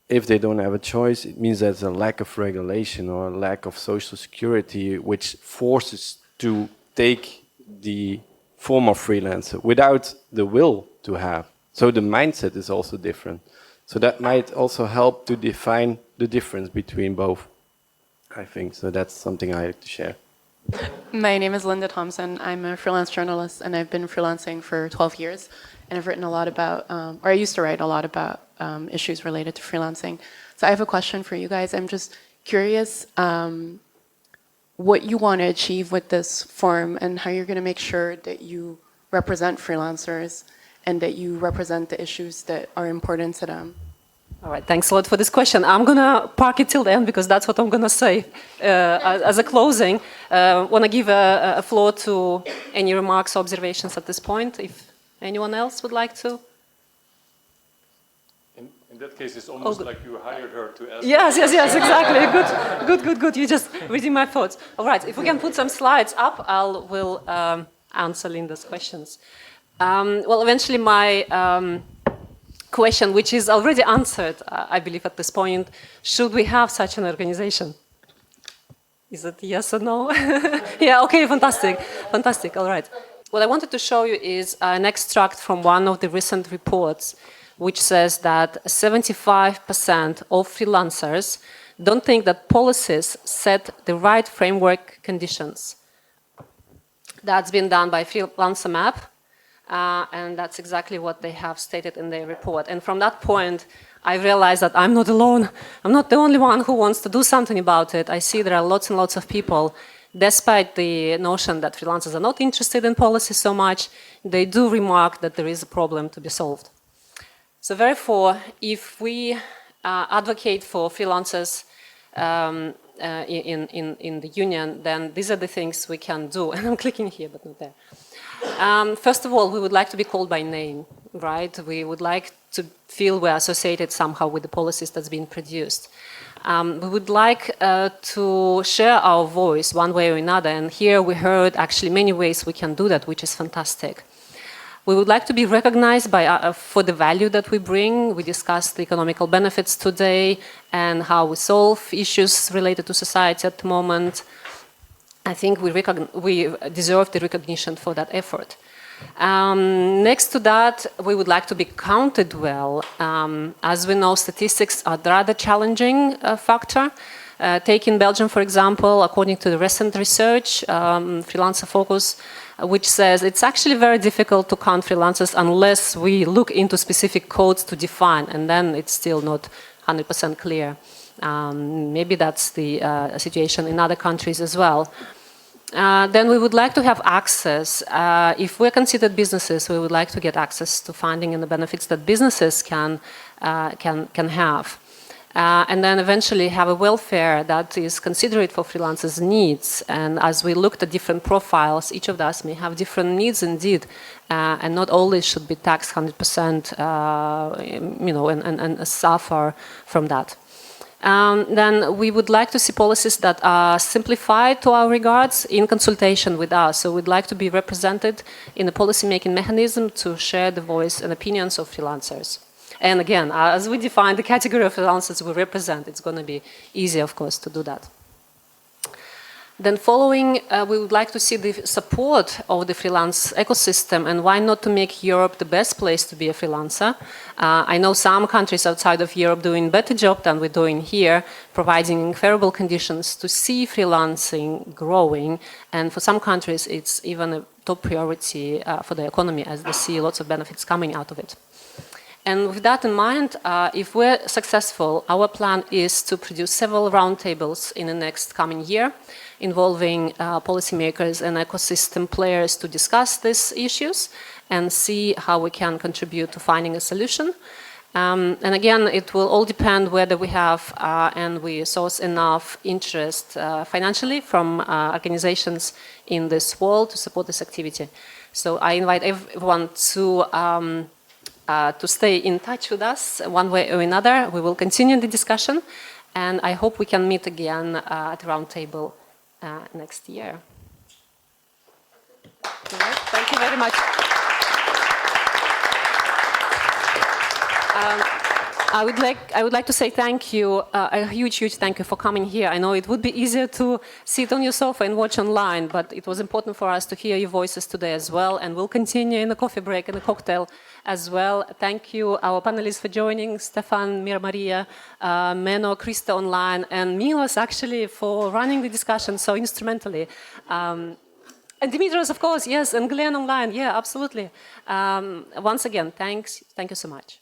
if they don't have a choice, it means there's a lack of regulation or a lack of social security, which forces to take the form of freelancer without the will to have. So the mindset is also different. So that might also help to define the difference between both, I think. So that's something I like to share. My name is Linda Thompson. I'm a freelance journalist, and I've been freelancing for 12 years. And I've written a lot about, or I used to write a lot about issues related to freelancing. So I have a question for you guys. I'm just curious what you want to achieve with this forum and how you're going to make sure that you represent freelancers and that you represent the issues that are important to them. All right, thanks a lot for this question. I'm going to park it till the end because that's what I'm going to say as a closing. Want to give a floor to any remarks or observations at this point, if anyone else would like to? In that case, it's almost like you hired her to ask. Yes, exactly. Good. You're just reading my thoughts. All right, if we can put some slides up, we'll answer Linda's questions. Well, eventually my question, which is already answered, I believe at this point, should we have such an organization? Is it yes or no? Yeah, okay, fantastic, all right. What I wanted to show you is an extract from one of the recent reports, which says that 75% of freelancers don't think that policies set the right framework conditions. That's been done by Freelancer Map, and that's exactly what they have stated in their report. And from that point, I realized that I'm not alone. I'm not the only one who wants to do something about it. I see there are lots and lots of people, despite the notion that freelancers are not interested in policy so much, they do remark that there is a problem to be solved. So therefore, if we advocate for freelancers in the union, then these are the things we can do. And I'm clicking here, but not there. First of all, we would like to be called by name, right? We would like to feel we're associated somehow with the policies that's being produced. We would like to share our voice one way or another, and here we heard actually many ways we can do that, which is fantastic. We would like to be recognized for the value that we bring. We discussed the economical benefits today and how we solve issues related to society at the moment. I think we deserve the recognition for that effort. Next to that, we would like to be counted well. As we know, statistics are a rather challenging factor. Take in Belgium, for example, according to the recent research, Freelancer Focus, which says it's actually very difficult to count freelancers unless we look into specific codes to define, and then it's still not 100% clear. Maybe that's the situation in other countries as well. Then we would like to have access. If we're considered businesses, we would like to get access to funding and the benefits that businesses can have. And then eventually have a welfare that is considerate for freelancers' needs. And as we looked at different profiles, each of us may have different needs indeed, and not always should be taxed 100%, and suffer from that. Then we would like to see policies that are simplified to our regards in consultation with us. So we'd like to be represented in a policy-making mechanism to share the voice and opinions of freelancers. And again, as we define the category of freelancers we represent, it's going to be easy, of course, to do that. Then following, we would like to see the support of the freelance ecosystem, and why not to make Europe the best place to be a freelancer. I know some countries outside of Europe doing a better job than we're doing here, providing favorable conditions to see freelancing growing, and for some countries it's even a top priority for the economy as they see lots of benefits coming out of it. And with that in mind, if we're successful, our plan is to produce several roundtables in the next coming year, involving policymakers and ecosystem players to discuss these issues and see how we can contribute to finding a solution. And again, it will all depend whether we have and we source enough interest financially from organizations in this world to support this activity. So I invite everyone to stay in touch with us one way or another. We will continue the discussion, and I hope we can meet again at the round table next year. Thank you very much. I would like to say thank you, a huge thank you for coming here. I know it would be easier to sit on your sofa and watch online, but it was important for us to hear your voices today as well, and we'll continue in the coffee break and the cocktail as well. Thank you, our panelists, for joining, Stefan, Maria, Menno, Krista online, and Milos actually for running the discussion so instrumentally. And Dimitrios, of course, yes, and Glenn online, yeah, absolutely. Once again, thanks. Thank you so much.